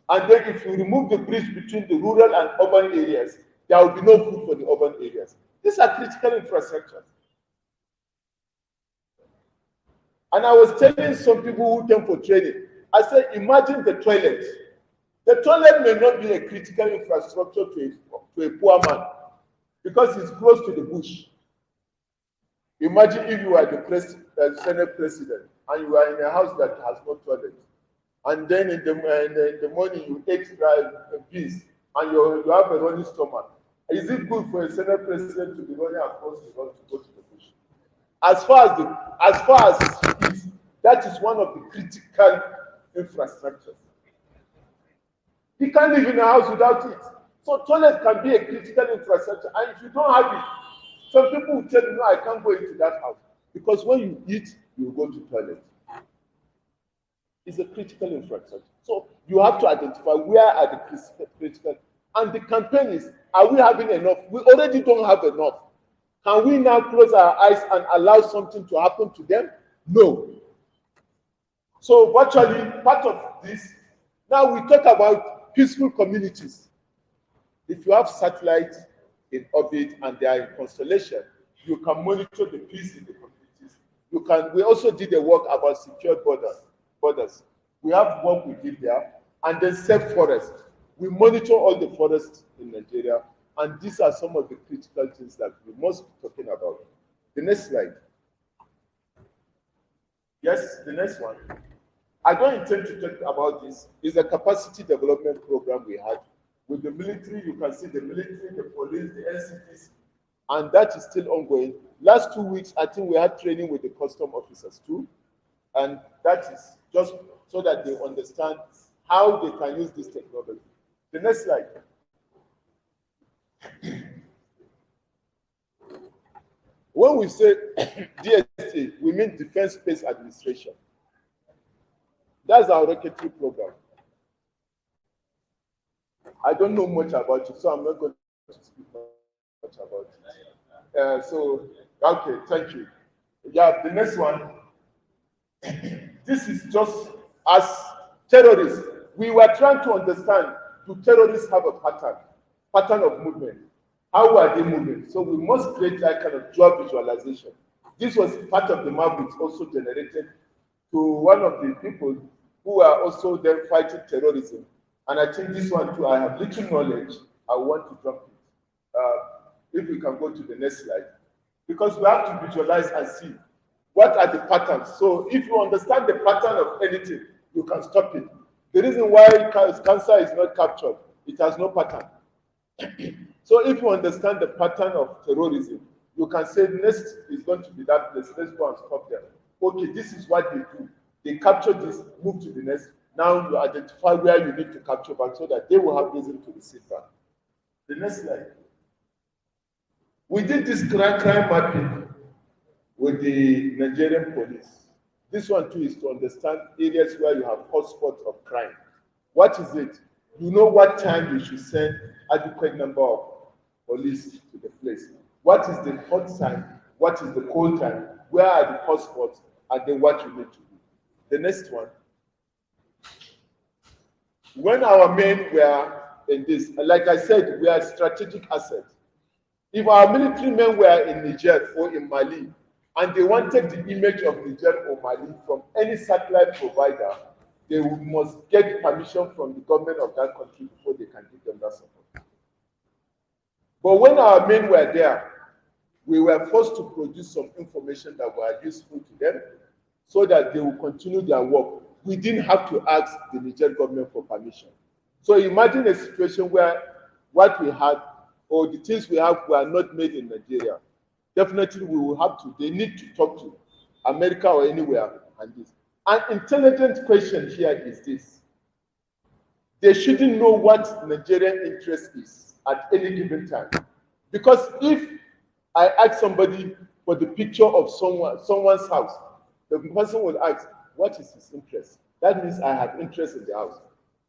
And then if you remove the bridge between the rural and urban areas, there will be no food for the urban areas. These are critical infrastructures. And I was telling some people who came for training, I said, imagine the toilet. The toilet may not be a critical infrastructure to a poor man because it's close to the bush. Imagine if you are the Senate president and you are in a house that has no toilet. And then in the morning you ate peas and you have a running stomach. Is it good for a Senate president to be running across the road to go to the bush? As far as it is, that is one of the critical infrastructures. He can't live in a house without it. So toilet can be a critical infrastructure. And if you don't have it, some people will tell you, no, I can't go into that house. Because when you eat, you go to toilet. It's a critical infrastructure. So you have to identify where are the critical. And the campaign is, are we having enough? We already don't have enough. Can we now close our eyes and allow something to happen to them? No. So virtually part of this, now we talk about peaceful communities. If you have satellites in orbit and they are in constellation, you can monitor the peace in the communities. You can. We also did a work about secured borders. We have work we did there, and then safe forest. We monitor all the forests in Nigeria, and these are some of the critical things that we must be talking about. The next slide. Yes, the next one. I don't intend to talk about this. It's a capacity development program we had with the military. You can see the military, the police, the NCTs, and that is still ongoing. Last 2 weeks, I think we had training with the custom officers too, and that is just so that they understand how they can use this technology. The next slide. When we say DSA, we mean Defense Space Administration. That's our rocketry program. I don't know much about it, so I'm not going to speak much about it. Okay, thank you. Yeah, the next one. This is just as terrorists. We were trying to understand, do terrorists have a pattern of movement? How are they moving? So we must create that kind of job visualization. This was part of the map which also generated to one of the people who are also then fighting terrorism. And I think this one too, I have little knowledge. I want to drop it. If we can go to the next slide. Because we have to visualize and see what are the patterns. So if you understand the pattern of anything, you can stop it. The reason why cancer is not captured, it has no pattern. So if you understand the pattern of terrorism, you can say next is going to be that place. Let's go and stop them. Okay, this is what they do. They capture this, move to the next. Now you identify where you need to capture back so that they will have reason to receive back. The next slide. We did this crime mapping with the Nigerian police. This one too is to understand areas where you have hotspots of crime. What is it? You know what time you should send adequate number of police to the place. What is the hot time? What is the cold time? Where are the hotspots? And then what you need to do. The next one. When our men were in this, like I said, we are strategic assets. If our military men were in Niger or in Mali, and they wanted the image of Niger or Mali from any satellite provider, they must get permission from the government of that country before they can give them that support. But when our men were there, we were forced to produce some information that were useful to them so that they will continue their work. We didn't have to ask the Niger government for permission. So imagine a situation where what we had or the things we have were not made in Nigeria. Definitely we will have to, they need to talk to America or anywhere and this. An intelligent question here is this. They shouldn't know what Nigerian interest is at any given time. Because if I ask somebody for the picture of someone's house, the person will ask, what is his interest? That means I have interest in the house.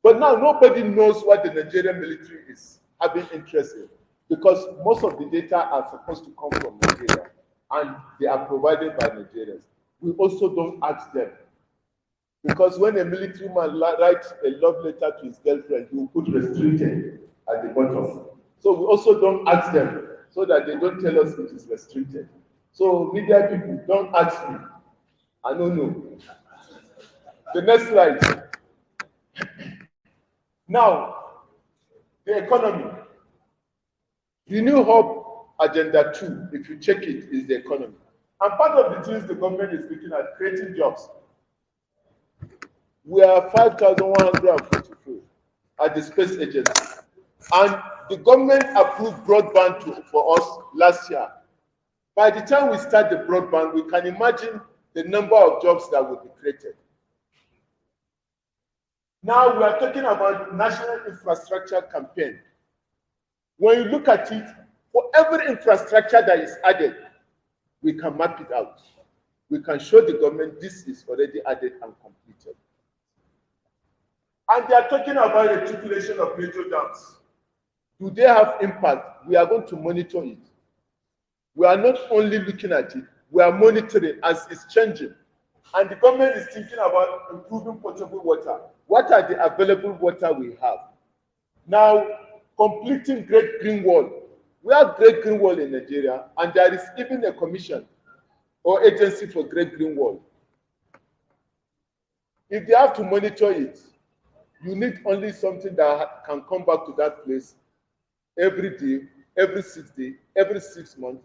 But now nobody knows what the Nigerian military is having interest in, because most of the data are supposed to come from Nigeria and they are provided by Nigerians. We also don't ask them. Because when a military man writes a love letter to his girlfriend, he will put restricted at the bottom. So we also don't ask them so that they don't tell us it is restricted. So media people, don't ask me. I don't know. The next slide. Now, the economy. The New Hope Agenda 2, if you check it, is the economy. And part of the things the government is looking at, creating jobs. We are 5,144 at the space agency. And the government approved broadband for us last year. By the time we start the broadband, we can imagine the number of jobs that will be created. Now we are talking about national infrastructure campaign. When you look at it, for every infrastructure that is added, we can map it out. We can show the government this is already added and completed. And they are talking about the articulation of major dams. Do they have impact? We are going to monitor it. We are not only looking at it, we are monitoring as it's changing. And the government is thinking about improving potable water. What are the available water we have? Now, completing Great Green Wall. We have Great Green Wall in Nigeria, and there is even a commission or agency for Great Green Wall. If they have to monitor it, you need only something that can come back to that place every day, every 6 days, every 6 months,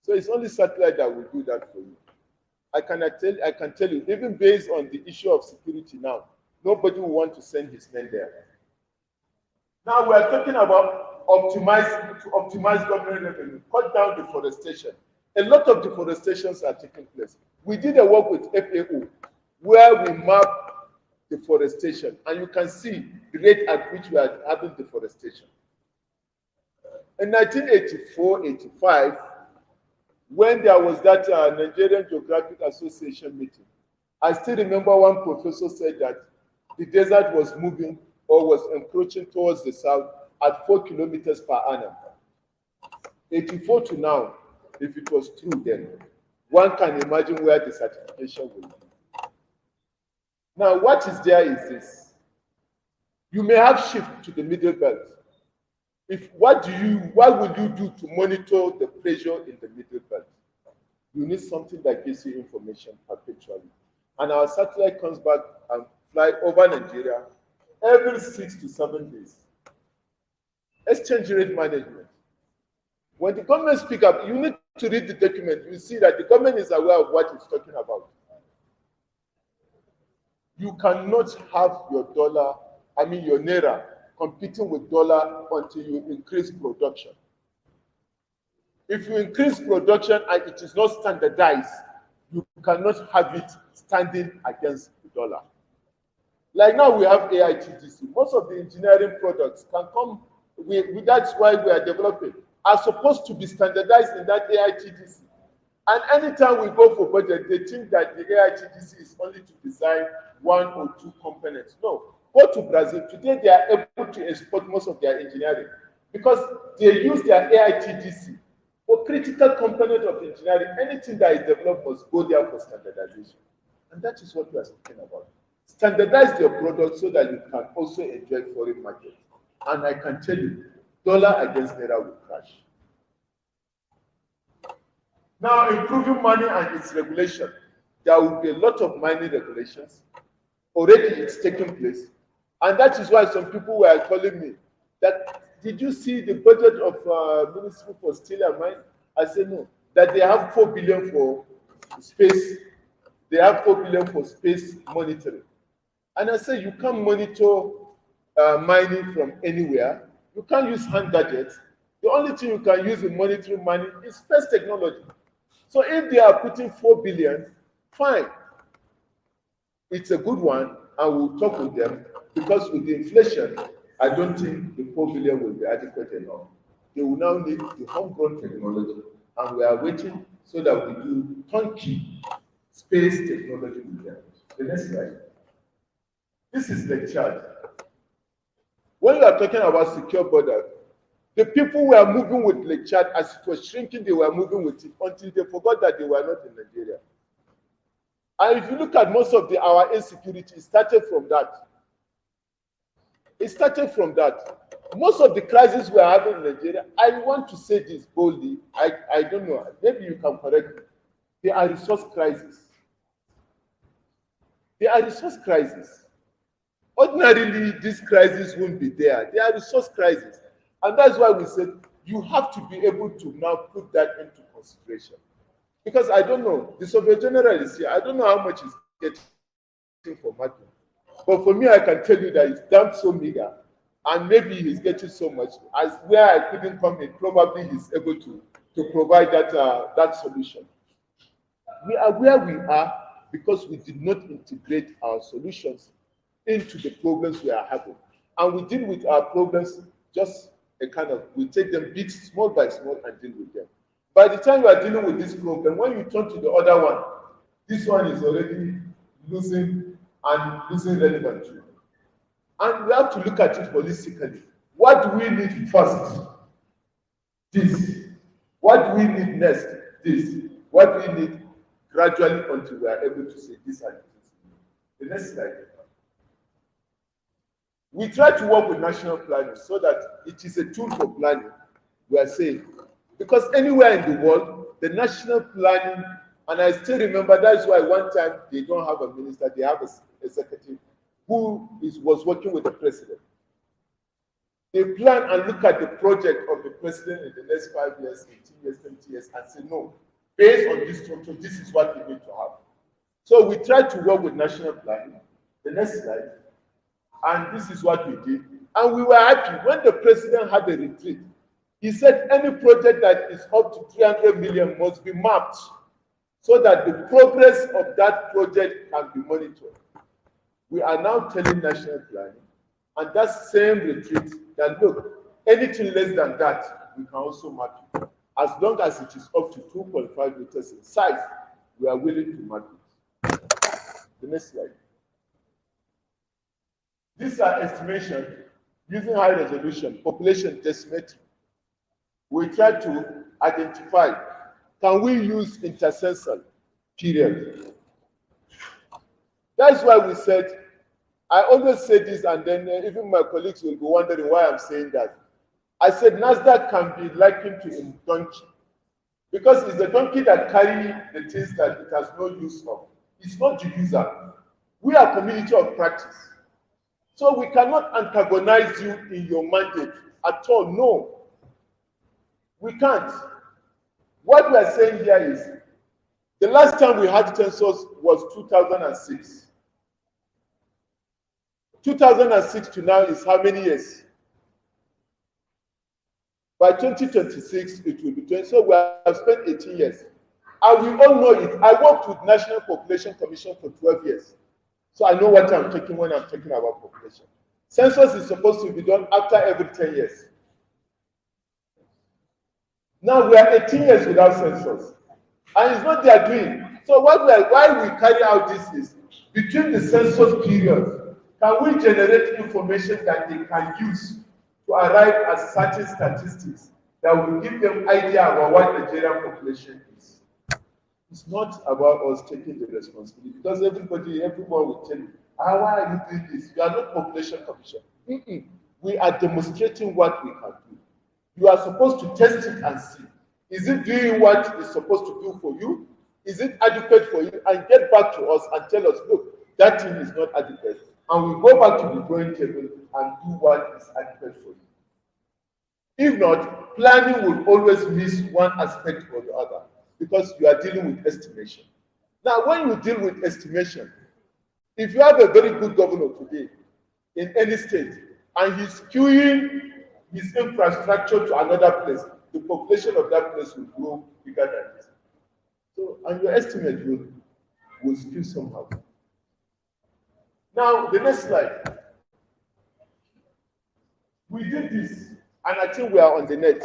So it's only satellite that will do that for you. I can tell you, even based on the issue of security now, nobody will want to send his men there. Now we are talking about optimize government revenue, cut down deforestation. A lot of deforestations are taking place. We did a work with FAIRO where we map deforestation, and you can see the rate at which we are having deforestation. In 1984-85, when there was that Nigerian Geographic Association meeting, I still remember one professor said that the desert was moving or was encroaching towards the south at 4 kilometers per annum. 84 to now, if it was true then, one can imagine where the certification will be. Now, what is there is this. You may have shift to the middle belt. What will you do to monitor the pressure in the middle belt? You need something that gives you information perpetually. And our satellite comes back and fly over Nigeria every 6 to 7 days. Exchange rate management. When the government speaks up, you need to read the document. You see that the government is aware of what it's talking about. You cannot have your your naira competing with dollar until you increase production. If you increase production and it is not standardized, you cannot have it standing against the dollar. Like now we have AITDC. Most of the engineering products can come, that's why we are developing, are supposed to be standardized in that AITDC. And anytime we go for budget, they think that the AITDC is only to design 1 or 2 components. No. Go to Brazil. Today, they are able to export most of their engineering because they use their AITDC for critical component of engineering. Anything that is developed must go there for standardization. And that is what we are speaking about. Standardize your product so that you can also enjoy foreign market. And I can tell you, dollar against naira will crash. Now, improving money and its regulation. There will be a lot of mining regulations. Already it's taking place. And that is why some people were calling me that, did you see the budget of Ministry for Steel and Mine? I said no, that they have 4 billion for space. They have 4 billion for space monitoring. And I said, you can't monitor mining from anywhere. You can't use hand gadgets. The only thing you can use in monitoring mining is space technology. So if they are putting 4 billion, fine. It's a good one, and we'll talk with them, because with the inflation, I don't think the 4 billion will be adequate enough. They will now need the homegrown technology, and we are waiting so that we do turnkey space technology with them. The next slide. This is the chart. When we are talking about secure border, the people were moving with the chart as it was shrinking, they were moving with it until they forgot that they were not in Nigeria. And if you look at most of our insecurity, it started from that. It started from that. Most of the crises we are having in Nigeria, I want to say this boldly, I don't know, maybe you can correct me. They are resource crises. They are resource crises. Ordinarily, this crisis won't be there. They are resource crises. And that's why we said you have to be able to now put that into consideration. Because I don't know, the Surveyor General is here. I don't know how much he's getting for mapping. But for me, I can tell you that it's damn so meager. And maybe he's getting so much. As where I couldn't come in, probably he's able to provide that solution. We are where we are because we did not integrate our solutions into the problems we are having. And we deal with our problems just we take them bit small by small and deal with them. By the time you are dealing with this problem, when you turn to the other one, this one is already losing relevance to you. And we have to look at it holistically. What do we need first? This. What do we need next? This. What do we need gradually until we are able to say this and this. The next slide. We try to work with national planning so that it is a tool for planning, we are saying. Because anywhere in the world, the national planning, and I still remember that's why one time they don't have a minister, they have a executive who was working with the president. They plan and look at the project of the president in the next 5 years, 18 years, 20 years, and say, no, based on this structure, this is what we need to have. So we try to work with national planning. The next slide. And this is what we did. And we were happy when the president had a retreat. He said any project that is up to 300 million must be mapped so that the progress of that project can be monitored. We are now telling national planning and that same retreat that look, anything less than that, we can also map it. As long as it is up to 2.5 meters in size, we are willing to map it. The next slide. These are estimations using high resolution, population decimating. We try to identify, can we use intercensal period? That's why we said, I always say this, and then even my colleagues will be wondering why I'm saying that. I said NASRDA can be likened to a donkey, because it's the donkey that carries the things that it has no use of. It's not the user. We are a community of practice. So we cannot antagonize you in your mandate at all. No, we can't. What we are saying here is, the last time we had census was 2006. 2006 to now is how many years? By 2026, it will be 20. So we have spent 18 years. And we all know it. I worked with National Population Commission for 12 years. So I know what I'm talking when I'm talking about population. Census is supposed to be done after every 10 years. Now we are 18 years without census. And it's not their doing. So why we carry out this is, between the census period, can we generate information that they can use to arrive at certain statistics that will give them idea about what Nigerian population is? It's not about us taking the responsibility, because everyone will tell you, why are you doing this? You are not population commission. We are demonstrating what we can do. You are supposed to test it and see. Is it doing what it's supposed to do for you? Is it adequate for you? And get back to us and tell us, look, that thing is not adequate. And we go back to the drawing table and do what is adequate for you. If not, planning will always miss one aspect or the other, because you are dealing with estimation. Now, when you deal with estimation, if you have a very good governor today in any state, and he's skewing his infrastructure to another place, the population of that place will grow bigger than this. So, and your estimate will skew somehow. Now, the next slide. We did this, and I think we are on the net.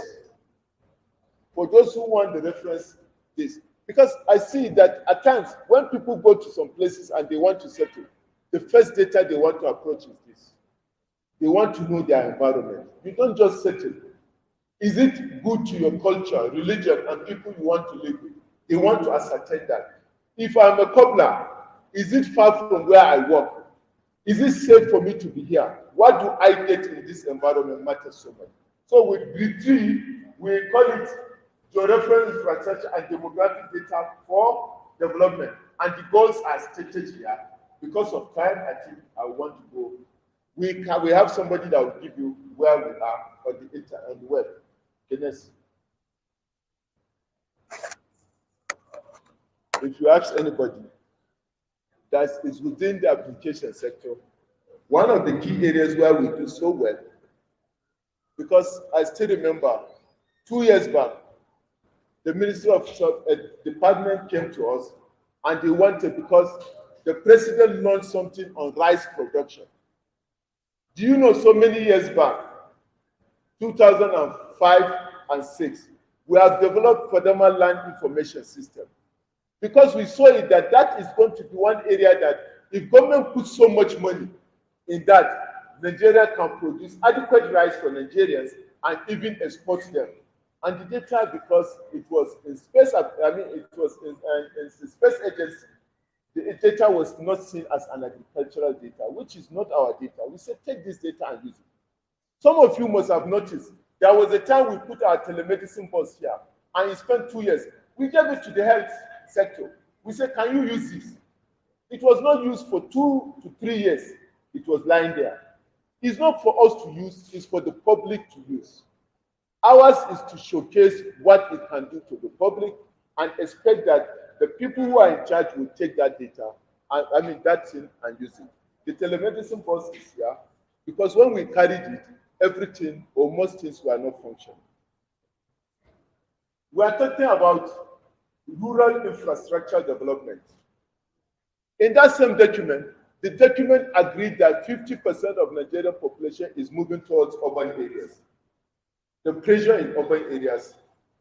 For those who want the reference, this. Because I see that at times, when people go to some places and they want to settle, the first data they want to approach is this. They want to know their environment. You don't just settle. Is it good to your culture, religion, and people you want to live with? They want to ascertain that. If I'm a cobbler, is it far from where I work? Is it safe for me to be here? What do I get in this environment matters so much. So with B3, we call it geographical infrastructure and demographic data for development. And the goals are stated here. Because of time, I think I want to go. We have somebody that will give you where we are on the web. Goodness. If you ask anybody that is within the application sector, one of the key areas where we do so well, because I still remember 2 years back, the Ministry of Department came to us and they wanted, because the president launched something on rice production. Do you know, so many years back, 2005 and 6, we have developed Federal Land Information System, because we saw it that is going to be one area that if government puts so much money in that, Nigeria can produce adequate rice for Nigerians and even export them. And the data, because it was in space, it was in the space agency, The data was not seen as an agricultural data, which is not our data. We said, take this data and use it. Some of you must have noticed, there was a time we put our telemedicine bus here, and it spent 2 years. We gave it to the health sector. We said, can you use this? It was not used for 2 to 3 years. It was lying there. It's not for us to use, it's for the public to use. Ours is to showcase what it can do to the public and expect that the people who are in charge will take that data, that thing, and use it. The telemedicine bus is here because when we carried it, everything or most things were not functioning. We are talking about rural infrastructure development. In that same document, the document agreed that 50% of Nigerian population is moving towards urban areas. The pressure in urban areas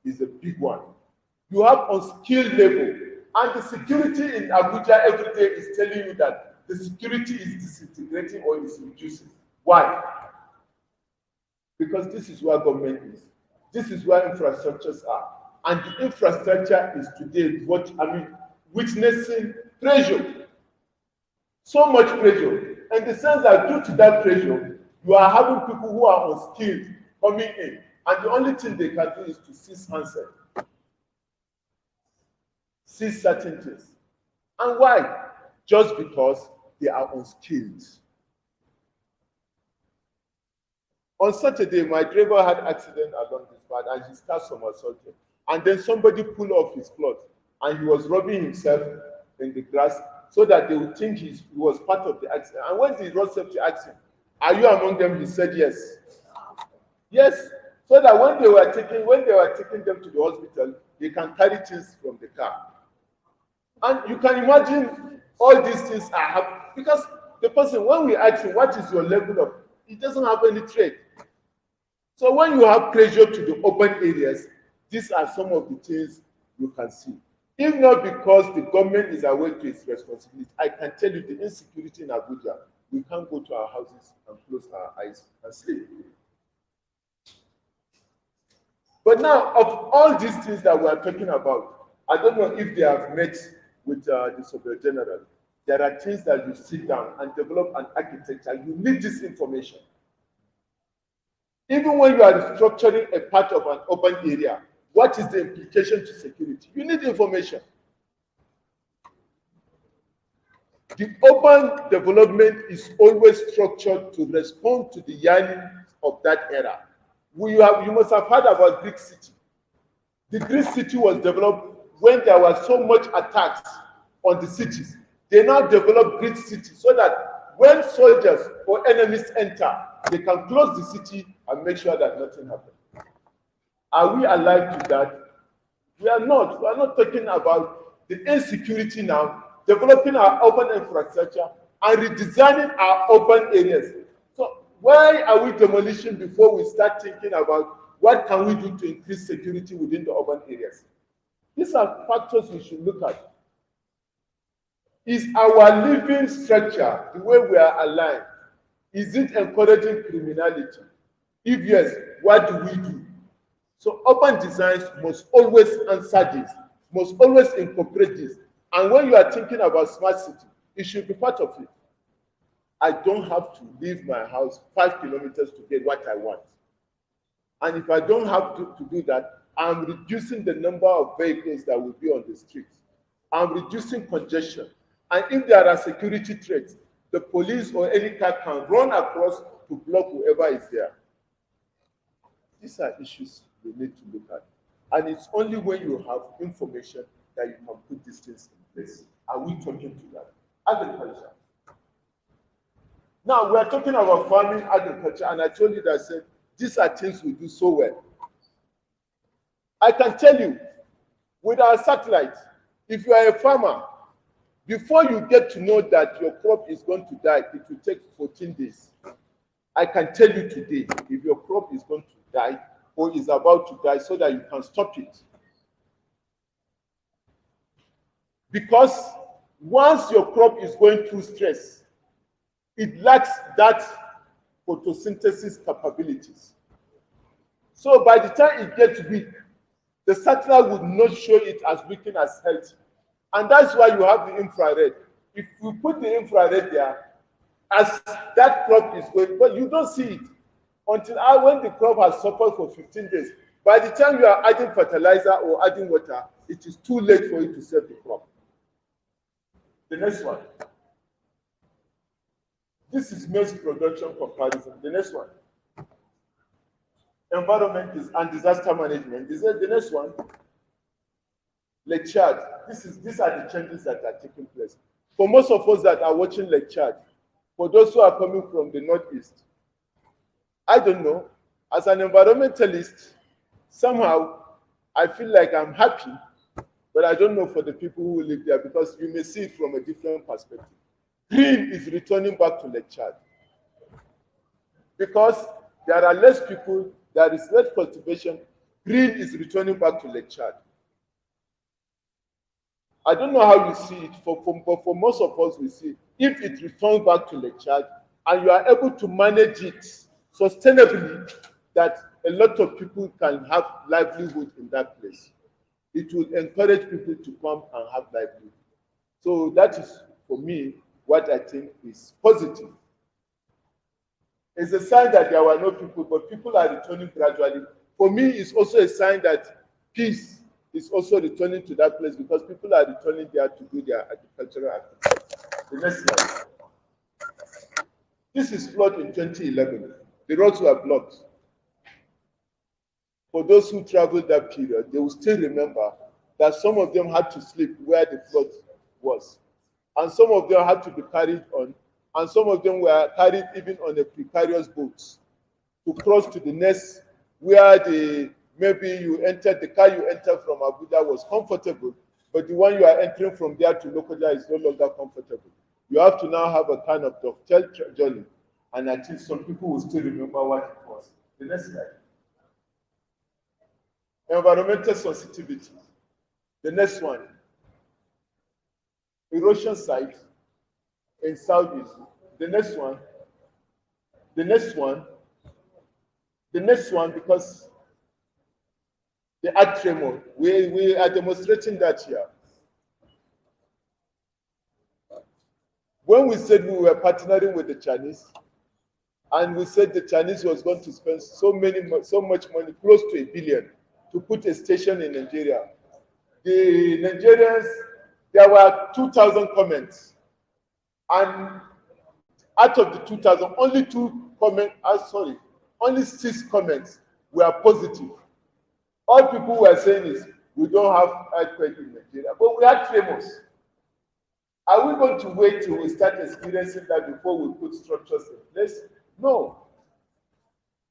is a big one. You have unskilled labor, and the security in Abuja every day is telling you that the security is disintegrating or is reducing. Why? Because this is where government is. This is where infrastructures are. And the infrastructure is today witnessing pressure. So much pressure. In the sense that due to that pressure, you are having people who are unskilled coming in. And the only thing they can do is to seize handset. Seize certain things. And why? Just because they are unskilled. On Saturday, my driver had an accident along this path and his car somersaulted. And then somebody pulled off his cloth and he was rubbing himself in the grass so that they would think he was part of the accident. And when the road safety asked him, are you among them? He said yes. Yes. So that when they were taking them to the hospital, they can carry things from the car. And you can imagine all these things are happening because the person, when we ask him, what is your level of, he doesn't have any trade. So when you have pressure to the urban areas, these are some of the things you can see. If not because the government is aware to its responsibility, I can tell you the insecurity in Abuja, we can't go to our houses and close our eyes and sleep. But now, of all these things that we are talking about, I don't know if they have met with the Surveyor General. There are things that you sit down and develop an architecture. You need this information. Even when you are structuring a part of an urban area, what is the implication to security? You need information. The urban development is always structured to respond to the yearnings of that era. You must have heard about Greek city. The Greek city was developed when there was so much attacks on the cities. They now develop Greek city so that when soldiers or enemies enter, they can close the city and make sure that nothing happens. Are we alive to that? We are not. We are not talking about the insecurity now, developing our urban infrastructure and redesigning our urban areas. So why are we demolishing before we start thinking about what can we do to increase security within the urban areas? These are factors we should look at. Is our living structure, the way we are aligned, is it encouraging criminality? If yes, what do we do? So urban designs must always answer this, must always incorporate this. And when you are thinking about smart city, it should be part of it. I don't have to leave my house 5 kilometers to get what I want. And if I don't have to do that, I'm reducing the number of vehicles that will be on the streets. I'm reducing congestion. And if there are security threats, the police or any car can run across to block whoever is there. These are issues we need to look at. And it's only when you have information that you can put these things in place. Are we talking to that? Agriculture. Now, we are talking about farming, agriculture, and I told you that I said, these are things we do so well. I can tell you, with our satellite, if you are a farmer, before you get to know that your crop is going to die, it will take 14 days. I can tell you today, if your crop is going to die or is about to die, so that you can stop it. Because once your crop is going through stress, it lacks that photosynthesis capabilities. So by the time it gets weak, the satellite would not show it as weak and as healthy. And that's why you have the infrared. If you put the infrared there, as that crop is going, but you don't see it until when the crop has suffered for 15 days. By the time you are adding fertilizer or adding water, it is too late for you to save the crop. The next one. This is maize production comparison. The next one. Environment and disaster management. The next one. Lake Chad. These are the changes that are taking place. For most of us that are watching Lake Chad, for those who are coming from the northeast, I don't know. As an environmentalist, somehow I feel like I'm happy, but I don't know for the people who live there because you may see it from a different perspective. Green is returning back to Lake Chad because there are less people, there is less cultivation. Green is returning back to Lake Chad. I don't know how you see it, but for most of us, we see if it returns back to Lake Chad and you are able to manage it sustainably, that a lot of people can have livelihood in that place. It will encourage people to come and have livelihood. So that is, for me, what I think is positive. It's a sign that there were no people, but people are returning gradually. For me, it's also a sign that peace is also returning to that place because people are returning there to do their agricultural activities. The next slide. This is flood in 2011. The roads were blocked. For those who traveled that period, they will still remember that some of them had to sleep where the flood was. And some of them had to be carried on, and some of them were carried even on a precarious boat to cross to the next where maybe you entered, the car you entered from Abuja was comfortable, but the one you are entering from there to Lokoja is no longer comfortable. You have to now have a kind of dovetail journey, and I think some people will still remember what it was. The next slide. Environmental sensitivity. The next one. Erosion site in Southeast. The next one. The next one. The next one, because the earth tremor, we are demonstrating that here. When we said we were partnering with the Chinese, and we said the Chinese was going to spend so much money, close to $1 billion, to put a station in Nigeria, the Nigerians, there were 2,000 comments, and out of the 2,000, only 6 comments were positive. All people were saying is, we don't have earthquake in Nigeria, but we had tremors. Are we going to wait till we start experiencing that before we put structures in place? No.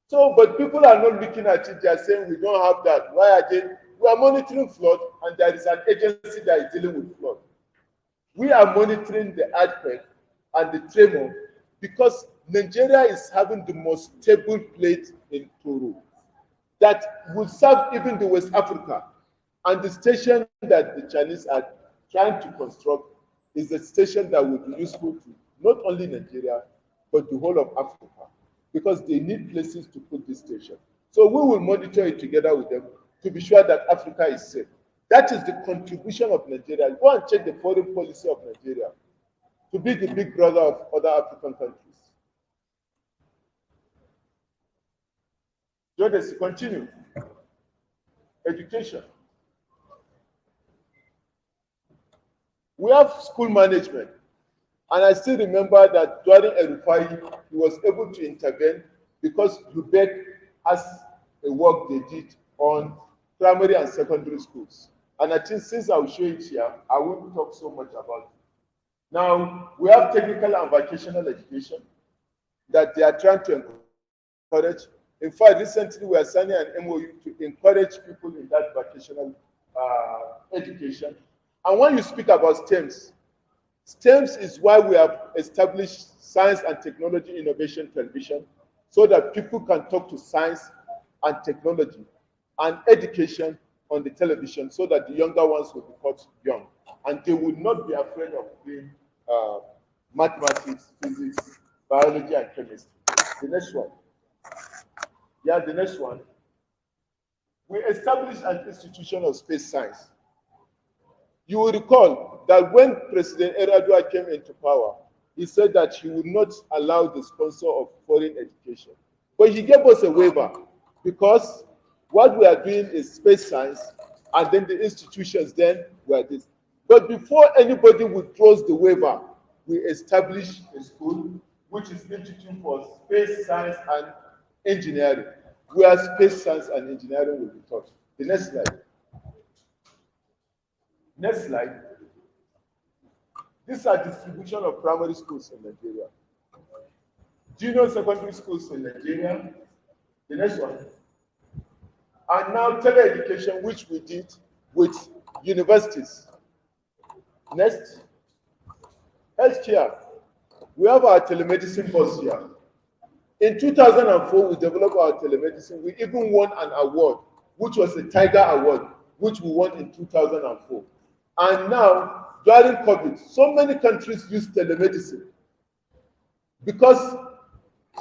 So, but people are not looking at it, they are saying we don't have that. Why are they? We are monitoring flood, and there is an agency that is dealing with flood. We are monitoring the earthquake and the tremor because Nigeria is having the most stable plate in Toro that will serve even the West Africa. And the station that the Chinese are trying to construct is a station that will be useful to not only Nigeria, but the whole of Africa, because they need places to put this station. So we will monitor it together with them to be sure that Africa is safe. That is the contribution of Nigeria. Go and check the foreign policy of Nigeria to be the big brother of other African countries. Jonas, continue. Education. We have school management. And I still remember that during Erufai, he was able to intervene because Lubeck has a work they did on primary and secondary schools. And I think since I'll show it here, I won't talk so much about it. Now, we have technical and vocational education that they are trying to encourage. In fact, recently we are signing an MOU to encourage people in that vocational education. And when you speak about STEMs, STEMs is why we have established Science and Technology Innovation Television so that people can talk to science and technology and education on the television so that the younger ones will be taught young. And they will not be afraid of doing mathematics, physics, biology, and chemistry. The next one. Yeah, the next one. We established an institution of space science. You will recall that when President Erdogan came into power, he said that he would not allow the sponsor of foreign education. But he gave us a waiver because what we are doing is space science, and then the institutions then were this. But before anybody withdraws the waiver, we establish a school, which is Institute for Space Science and Engineering, where space science and engineering will be taught. The next slide. Next slide. These are distribution of primary schools in Nigeria. Junior secondary schools in Nigeria. The next one. And now tele-education, which we did with universities. Next. Healthcare. We have our telemedicine course here. In 2004, we developed our telemedicine. We even won an award, which was the Tiger Award, which we won in 2004. And now, during COVID, so many countries use telemedicine because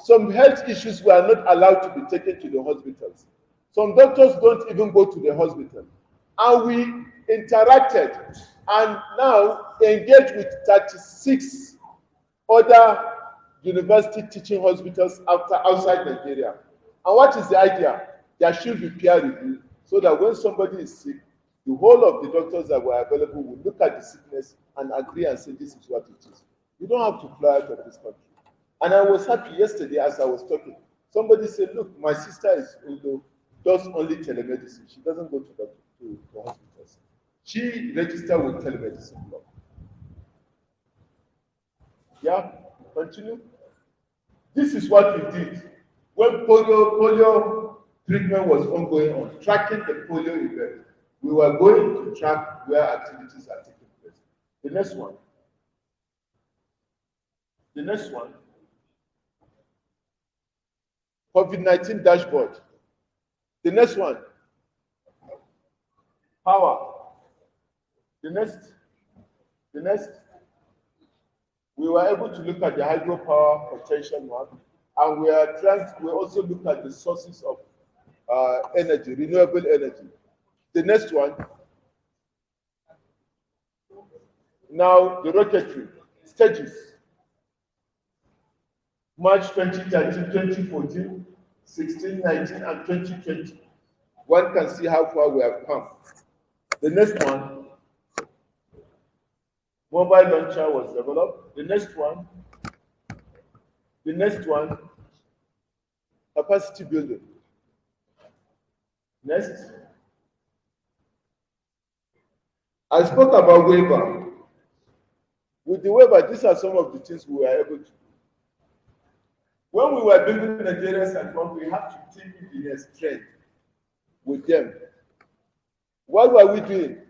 some health issues were not allowed to be taken to the hospitals. Some doctors don't even go to the hospital. And we interacted and now engaged with 36 other university teaching hospitals outside Nigeria. And what is the idea? There should be peer review so that when somebody is sick, the whole of the doctors that were available will look at the sickness and agree and say, this is what it is. You don't have to fly out of this country. And I was happy yesterday as I was talking. Somebody said, look, my sister does only telemedicine. She doesn't go to hospitals. She registered with telemedicine blog. Yeah, continue. This is what we did when polio treatment was ongoing on, tracking the polio event. We were going to track where activities are taking place. The next one. The next one. COVID-19 dashboard. The next one. Power. The next. The next. We were able to look at the hydropower potential map, and we also look at the sources of energy, renewable energy. The next one. Now the rocketry stages. March 2013, 2014, 16, 19, and 2020. One can see how far we have come. The next one. Mobile launcher was developed. The next one, capacity building. Next. I spoke about waiver. With the waiver, these are some of the things we were able to do. When we were building Nigerian satellite, we had to take engineers trained with them. What were we doing?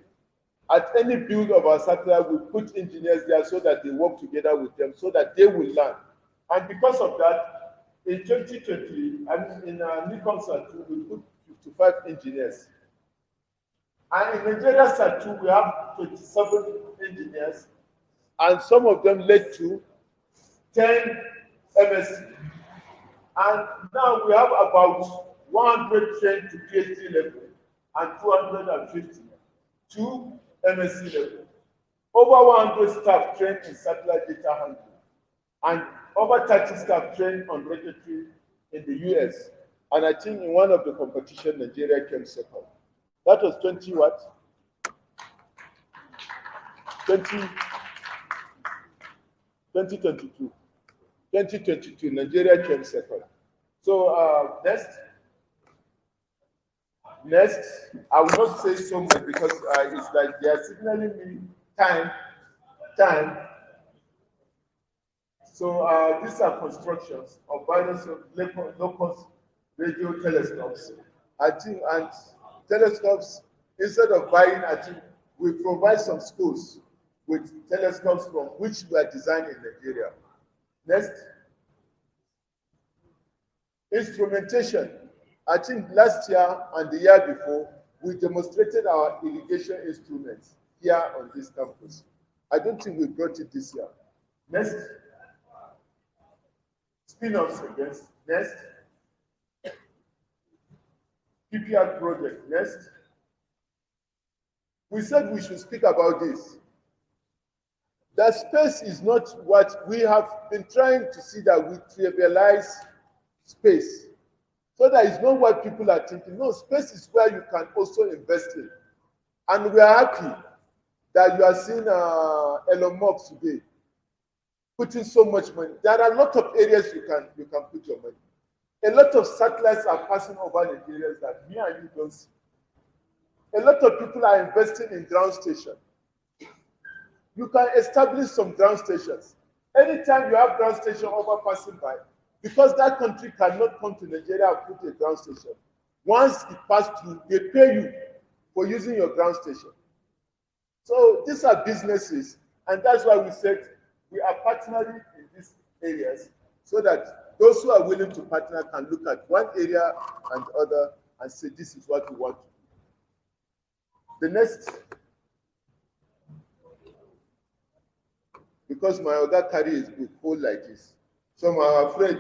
At any build of our satellite, we put engineers there so that they work together with them, so that they will learn. And because of that, in 2020, and in Nikon Sat2, we put 55 engineers. And in Nigeria Sat2, we have 27 engineers, and some of them led to 10 MSc. And now we have about 100 trained to PhD level and 250 to MSc level. Over 100 staff trained in satellite data handling, and over 30 staff trained on rocketry in the US. And I think in one of the competition, Nigeria came second. That was 20 what? 2022. 2022, Nigeria came second. So next, I will not say so much because it's like they are signaling me time. So these are constructions of various low-cost radio telescopes. I think, and telescopes, instead of buying, I think we provide some schools with telescopes from which were designed in Nigeria. Next. Instrumentation. I think last year and the year before, we demonstrated our irrigation instruments here on this campus. I don't think we brought it this year. Next. Spin-offs again. Next. PPR project. Next. we said we should speak about this. That space is not what we have been trying to see, that we trivialize space. So that is not what people are thinking. No, space is where you can also invest in. And we are happy that you are seeing Elon Musk today putting so much money. There are a lot of areas you can put your money. A lot of satellites are passing over the areas that me and you don't see. A lot of people are investing in ground stations. You can establish some ground stations. Anytime you have ground station over passing by, because that country cannot come to Nigeria and put a ground station. Once it passes through, they pay you for using your ground station. So these are businesses, and that's why we said we are partnering in these areas so that those who are willing to partner can look at one area and the other and say, this is what we want to do. The next, because my other carry is book, hold like this. So I'm afraid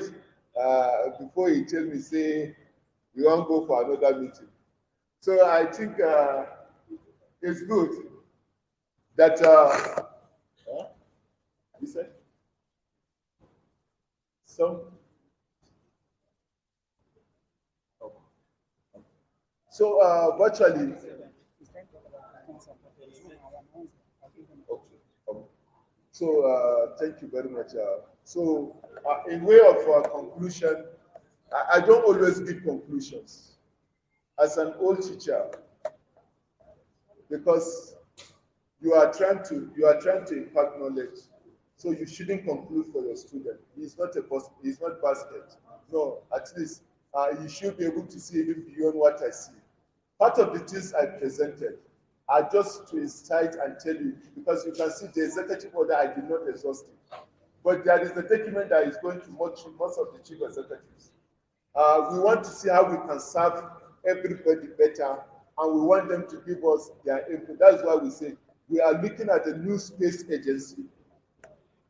before he tell me, say, we won't go for another meeting. So I think it's good that, you said? So virtually, so thank you very much. So in way of conclusion, I don't always give conclusions as an old teacher, because you are trying to impart knowledge. So you shouldn't conclude for your student. He's not basket. No, at least you should be able to see even beyond what I see. Part of the things I presented are just to incite and tell you, because you can see the executive order, I did not exhaust it. But there is a document that is going to most of the chief executives. We want to see how we can serve everybody better, and we want them to give us their input. That's why we say we are looking at a new space agency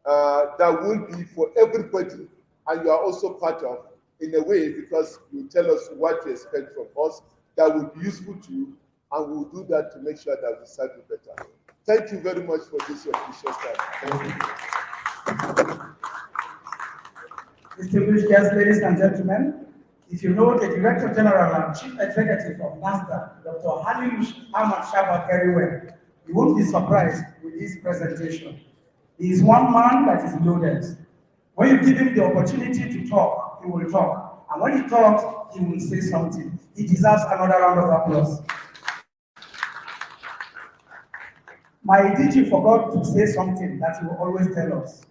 that will be for everybody, and you are also part of, in a way, because you tell us what you expect from us that will be useful to you, and we'll do that to make sure that we serve you better. Thank you very much for this precious time. Thank you. Distinguished guests, ladies and gentlemen, if you know the Director General and Chief Executive of NASRDA, Dr. Halilu Shaba, very well, you won't be surprised with this presentation. He is one man that is loaded. When you give him the opportunity to talk, he will talk. And when he talks, he will say something. He deserves another round of applause. My DG forgot to say something that he will always tell us.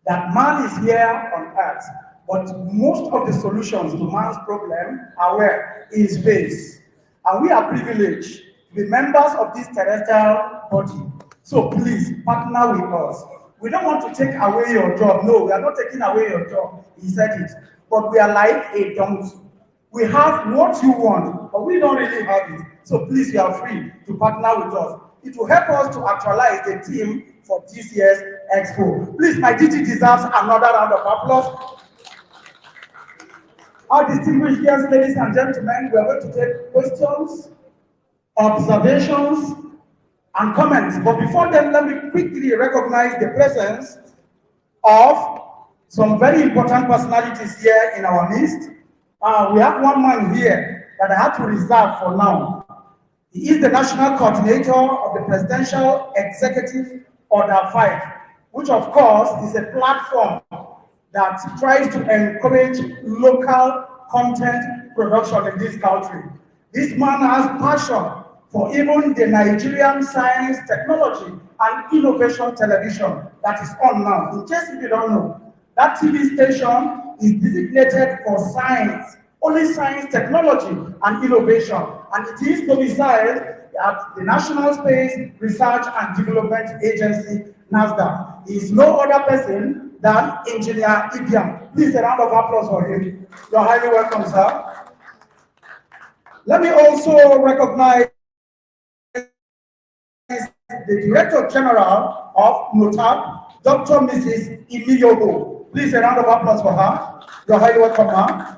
That man is here on earth, but most of the solutions to man's problem are where? In space. And we are privileged to be members of this terrestrial body. So please, partner with us. We don't want to take away your job. No, we are not taking away your job. He said it. But we are like a donkey. We have what you want, but we don't really have it. So please, you are free to partner with us. It will help us to actualize the theme for this year's Expo. Please, my DG deserves another round of applause. Our distinguished guests, ladies and gentlemen, we are going to take questions, observations, and comments. But before then, let me quickly recognize the presence of some very important personalities here in our midst. We have one man here that I had to reserve for now. He is the national coordinator of the Presidential Executive Order 5, which of course is a platform that tries to encourage local content production in this country. This man has passion for even the Nigerian Science, Technology, and Innovation Television that is on now. In case if you don't know, that TV station is designated for science, only science, technology, and innovation. And it is domiciled at the National Space Research and Development Agency, NASRDA. He is no other person than Engineer Ibiam. Please, a round of applause for him. You are highly welcome, sir. Let me also recognize the Director General of NOTAP, Dr. Mrs. Imiyobo. Please, a round of applause for her. You are highly welcome, ma'am.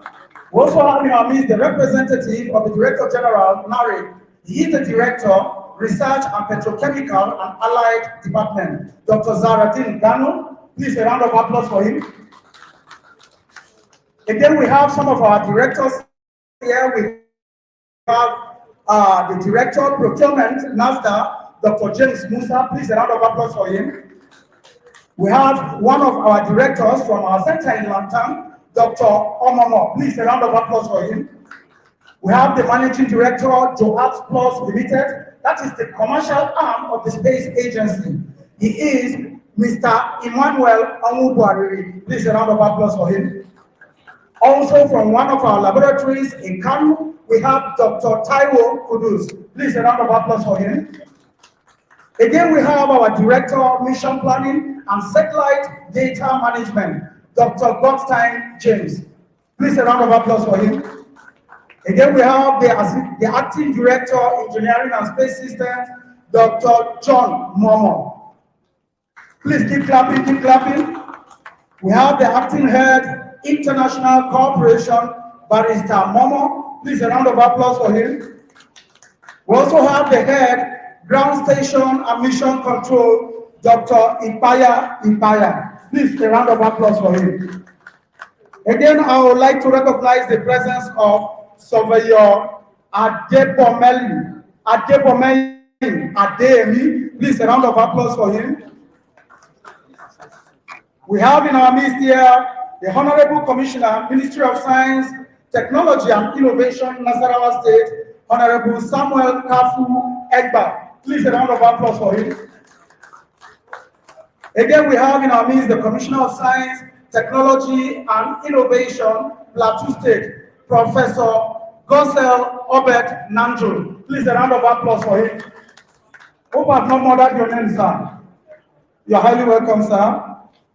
We also have in our midst the representative of the Director General, NARI. He is the director Research and Petrochemical and Allied Department, Dr. Zaradin Gano. Please, a round of applause for him. Again, we have some of our directors here. We have the Director of Procurement, NASRDA, Dr. James Musa. Please, a round of applause for him. We have one of our directors from our center in Lantan, Dr. Omomo. Please, a round of applause for him. We have the Managing Director, Joabs Plus Limited. That is the commercial arm of the space agency. He is Mr. Emmanuel Onwubuariri. Please, a round of applause for him. Also from one of our laboratories in Kano, we have Dr. Taiwo Kudus. Please, a round of applause for him. Again, we have our Director of Mission Planning and Satellite Data Management, Dr. Godstein James. Please, a round of applause for him. Again, we have the Acting Director, Engineering and Space Systems, Dr. John Momo. Please keep clapping, keep clapping. We have the Acting Head, International Cooperation, Barrister Momo. Please, a round of applause for him. We also have the Head, Ground Station and Mission Control, Dr. Ipaya. Please, a round of applause for him. Again, I would like to recognize the presence of Surveyor Adepomeli Ademi. Please, a round of applause for him. We have in our midst here the Honorable Commissioner, Ministry of Science, Technology and Innovation, Nasarawa State, Honorable Samuel Kafu Egba. Please, a round of applause for him. Again, we have in our midst the Commissioner of Science, Technology and Innovation, Plateau State, Professor Gosel Obed Nanjul. Please, a round of applause for him. Hope I've not murdered your name, sir. You're highly welcome, sir.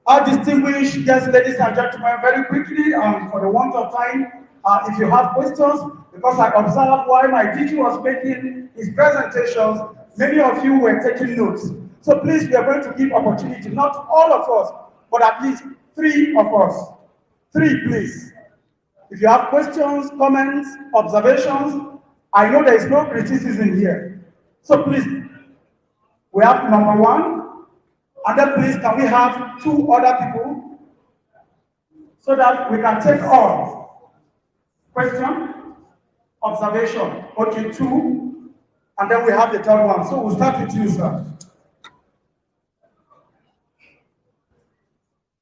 Our distinguished guests, ladies and gentlemen, very quickly, for the want of time, if you have questions, because I observed while my DG was making his presentations, many of you were taking notes. So please, we are going to give opportunity, not all of us, but at least 3 of us. 3, please. If you have questions, comments, observations, I know there is no criticism here. So please, we have number 1, and then please, can we have 2 other people so that we can take all? Question, observation. Okay, 2, and then we have the 3rd one. So we'll start with you, sir.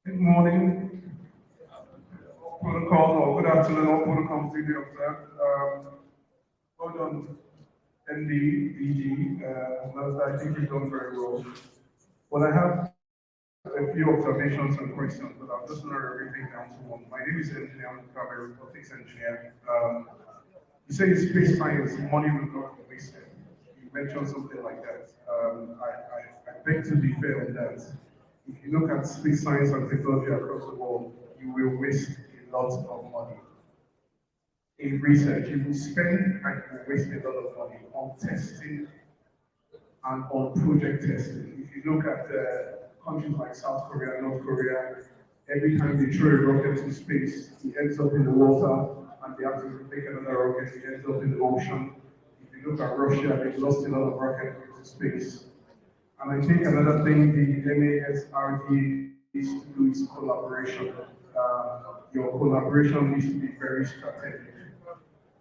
Good morning. Protocol, or good afternoon, all protocols to be observed. Well done, MD, DG, I think you've done very well. Well, I have a few observations and questions, but I'm just going to everything down to one. My name is Engineer, I'm a robotics engineer. You say in space science, money will not be wasted. You mentioned something like that. I beg to be fair on that. If you look at space science and technology across the world, you will waste a lot of money. In research, you will spend and you will waste a lot of money on testing and on project testing. If you look at countries like South Korea, North Korea, every time they throw a rocket to space, it ends up in the water, and they have to make another rocket, it ends up in the ocean. If you look at Russia, they lost a lot of rockets into space. And I think another thing the NASRDA needs to do is collaboration. Your collaboration needs to be very strategic.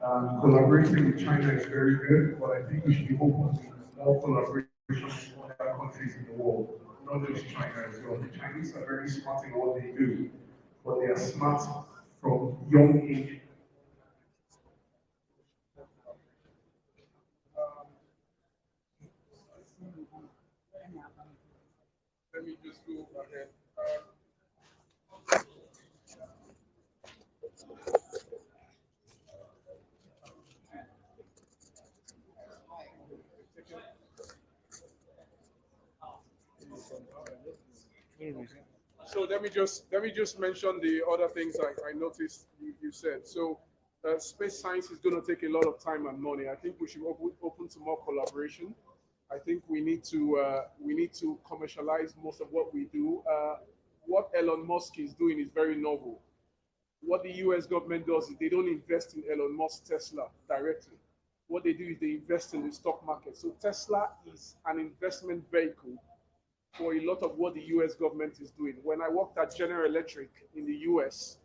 Collaborating with China is very good, but I think we should be open to more collaboration with other countries in the world, not just China as well. The Chinese are very smart in what they do, but they are smart from young age. Let me just go ahead. So let me just mention the other things I noticed you said. So space science is going to take a lot of time and money. I think we should open to more collaboration. I think we need to commercialize most of what we do. What Elon Musk is doing is very novel. What the US government does is they don't invest in Elon Musk Tesla directly. what they do is they invest in the stock market. So Tesla is an investment vehicle for a lot of what the US government is doing. When I worked at General Electric in the US,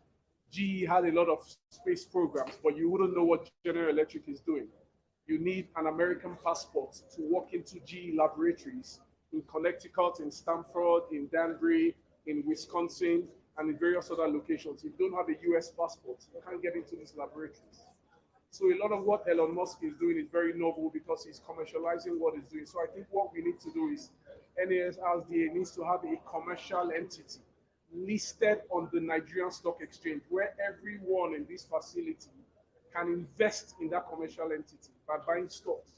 GE had a lot of space programs, but you wouldn't know what General Electric is doing. You need an American passport to walk into GE laboratories in Connecticut, in Stamford, in Danbury, in Wisconsin, and in various other locations. If you don't have a US passport, you can't get into these laboratories. So a lot of what Elon Musk is doing is very novel because he's commercializing what he's doing. So I think what we need to do is NASRDA needs to have a commercial entity listed on the Nigerian Stock Exchange where everyone in this facility can invest in that commercial entity by buying stocks.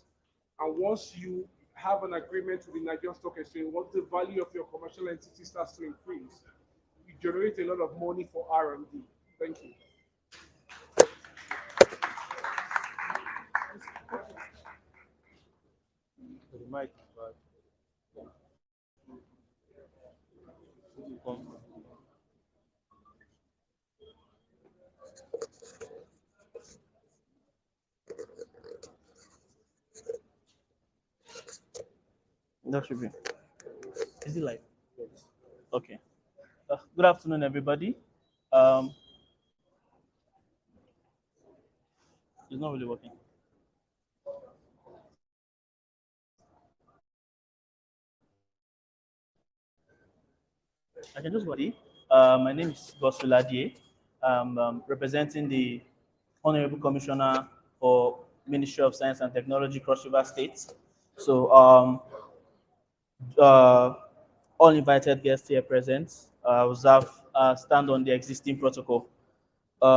And once you have an agreement with the Nigerian Stock Exchange, once the value of your commercial entity starts to increase, you generate a lot of money for R&D. Thank you. That should be. Is it live? Okay. Good afternoon, everybody. It's not really working. I can just worry. My name is Gosuladier. I'm representing the Honorable Commissioner for Ministry of Science and Technology, Cross River State. So, all invited guests here present observe stand on the existing protocol.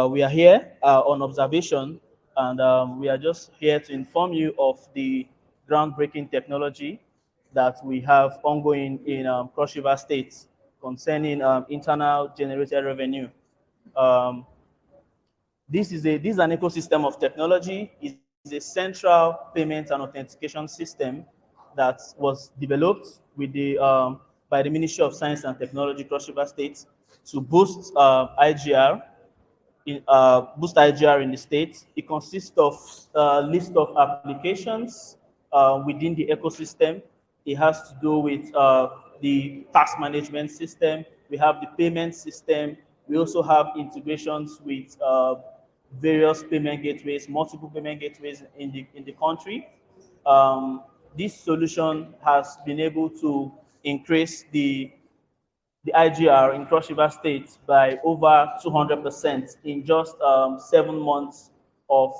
We are here on observation, and we are just here to inform you of the groundbreaking technology that we have ongoing in Cross River State concerning internal generated revenue. This is an ecosystem of technology. It's a central payment and authentication system that was developed with by the Ministry of Science and Technology, Cross River State, to boost IGR. Boost IGR in the state. It consists of a list of applications within the ecosystem. It has to do with the tax management system. We have the payment system. We also have integrations with various payment gateways, multiple payment gateways in the country. This solution has been able to increase the IGR in Cross River State by over 200% in just 7 months of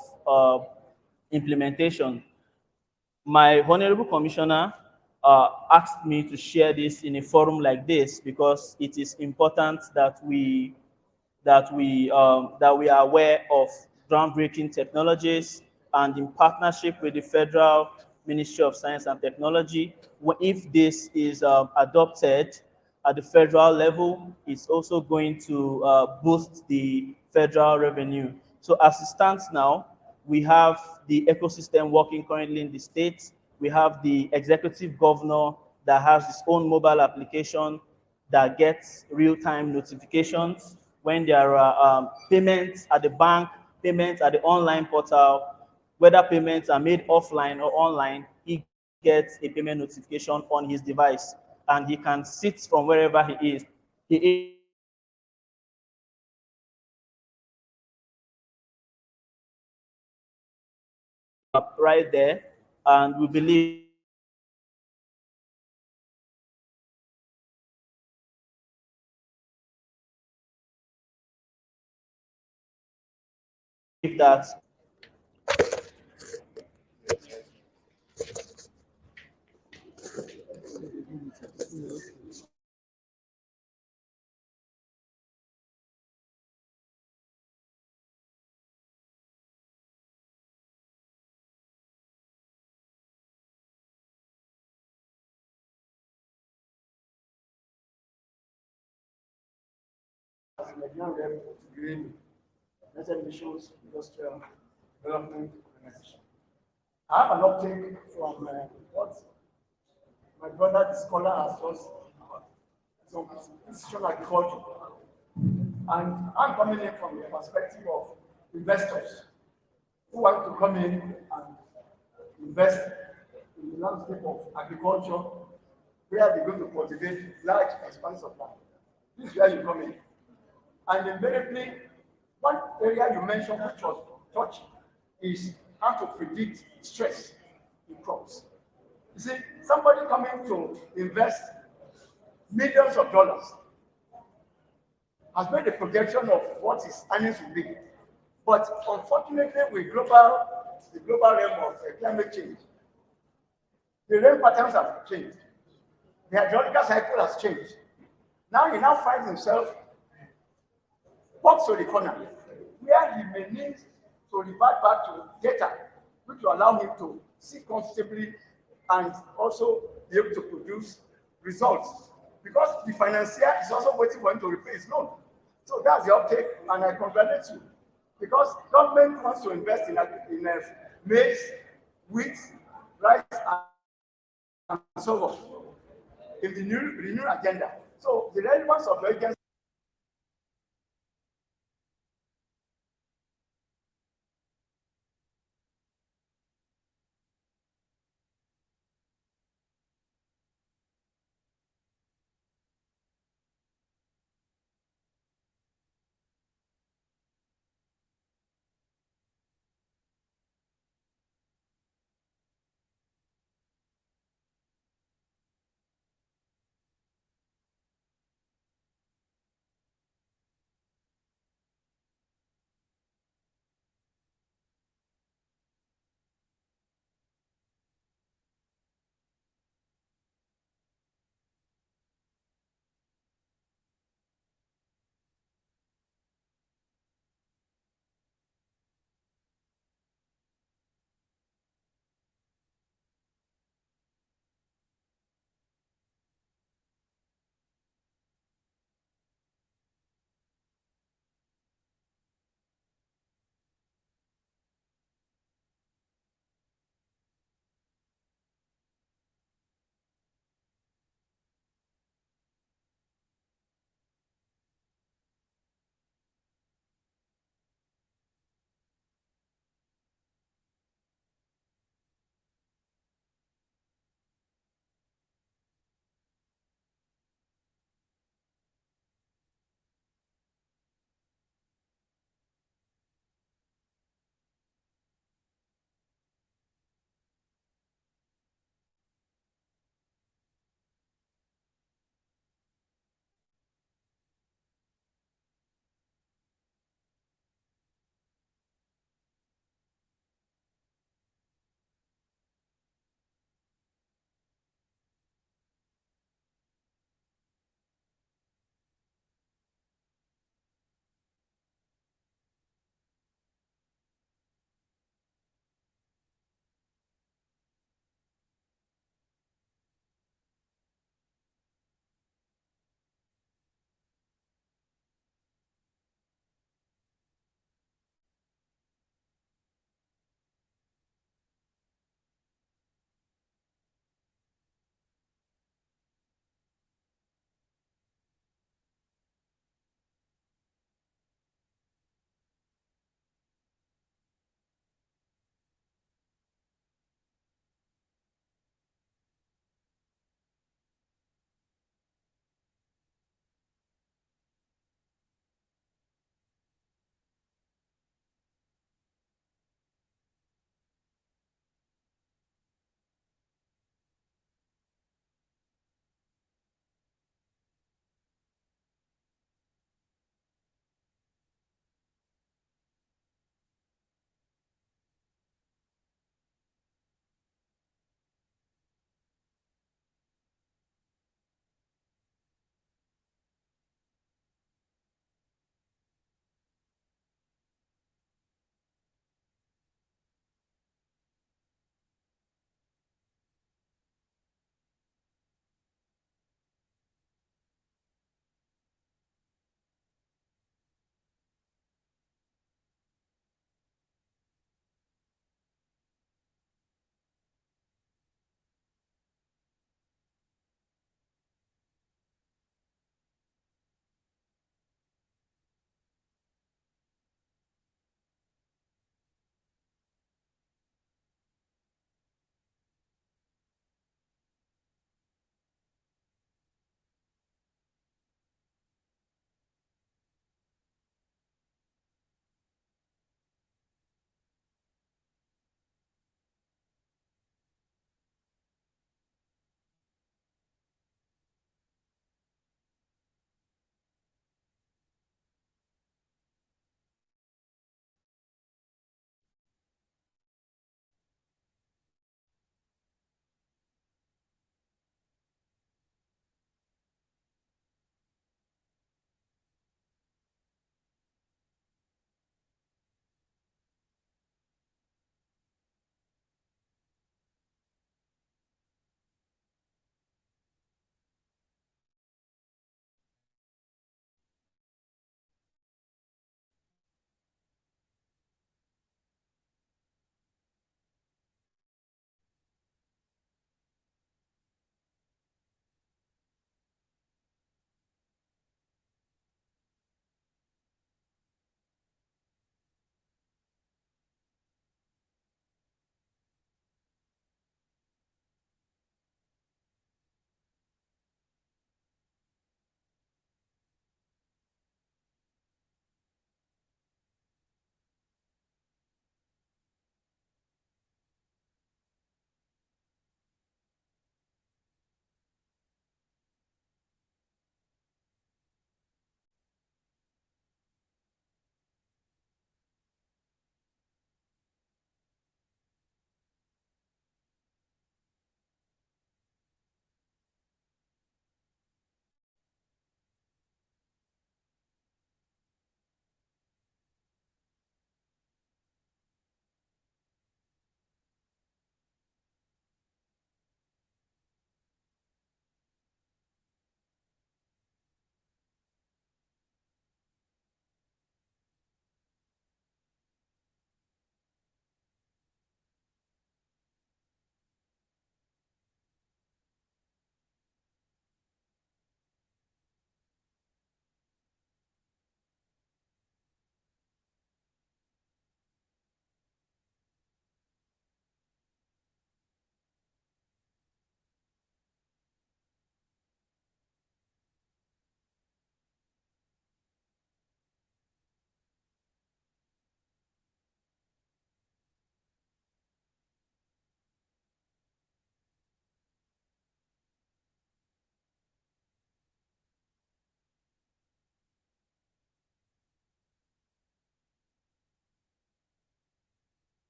implementation. My Honorable Commissioner asked me to share this in a forum like this because it is important that we are aware of groundbreaking technologies, and in partnership with the Federal Ministry of Science and Technology, if this is adopted at the federal level, it's also going to boost the federal revenue. So as it stands now, we have the ecosystem working currently in the state. We have the executive governor that has his own mobile application that gets real-time notifications when there are payments at the bank, payments at the online portal, whether payments are made offline or online. He gets a payment notification on his device, and he can sit from wherever he is. He is right there, and we believe that Nigerian Rep Green, United Nations Industrial Development Organization. I have an uptake from what my brother, the scholar, has just some institutional agriculture. And I'm coming in from the perspective of investors who want to come in and invest in the landscape of agriculture, where they're going to cultivate large expanse of land. This is where you come in. And invariably, one area you mentioned which was touched is how to predict stress in crops. You see, somebody coming to invest millions of dollars has made a projection of what his earnings will be. But unfortunately, with the global realm of climate change, the rain patterns have changed. The hydrological cycle has changed. Now he now finds himself boxed to the corner, where he may need to revert back to data, which will allow him to see comfortably and also be able to produce results. Because the financier is also waiting for him to repay his loan. So that's the uptake, and I congratulate you. Because government wants to invest in maize, wheat, rice, and so on in the new agenda. So the relevance of your agency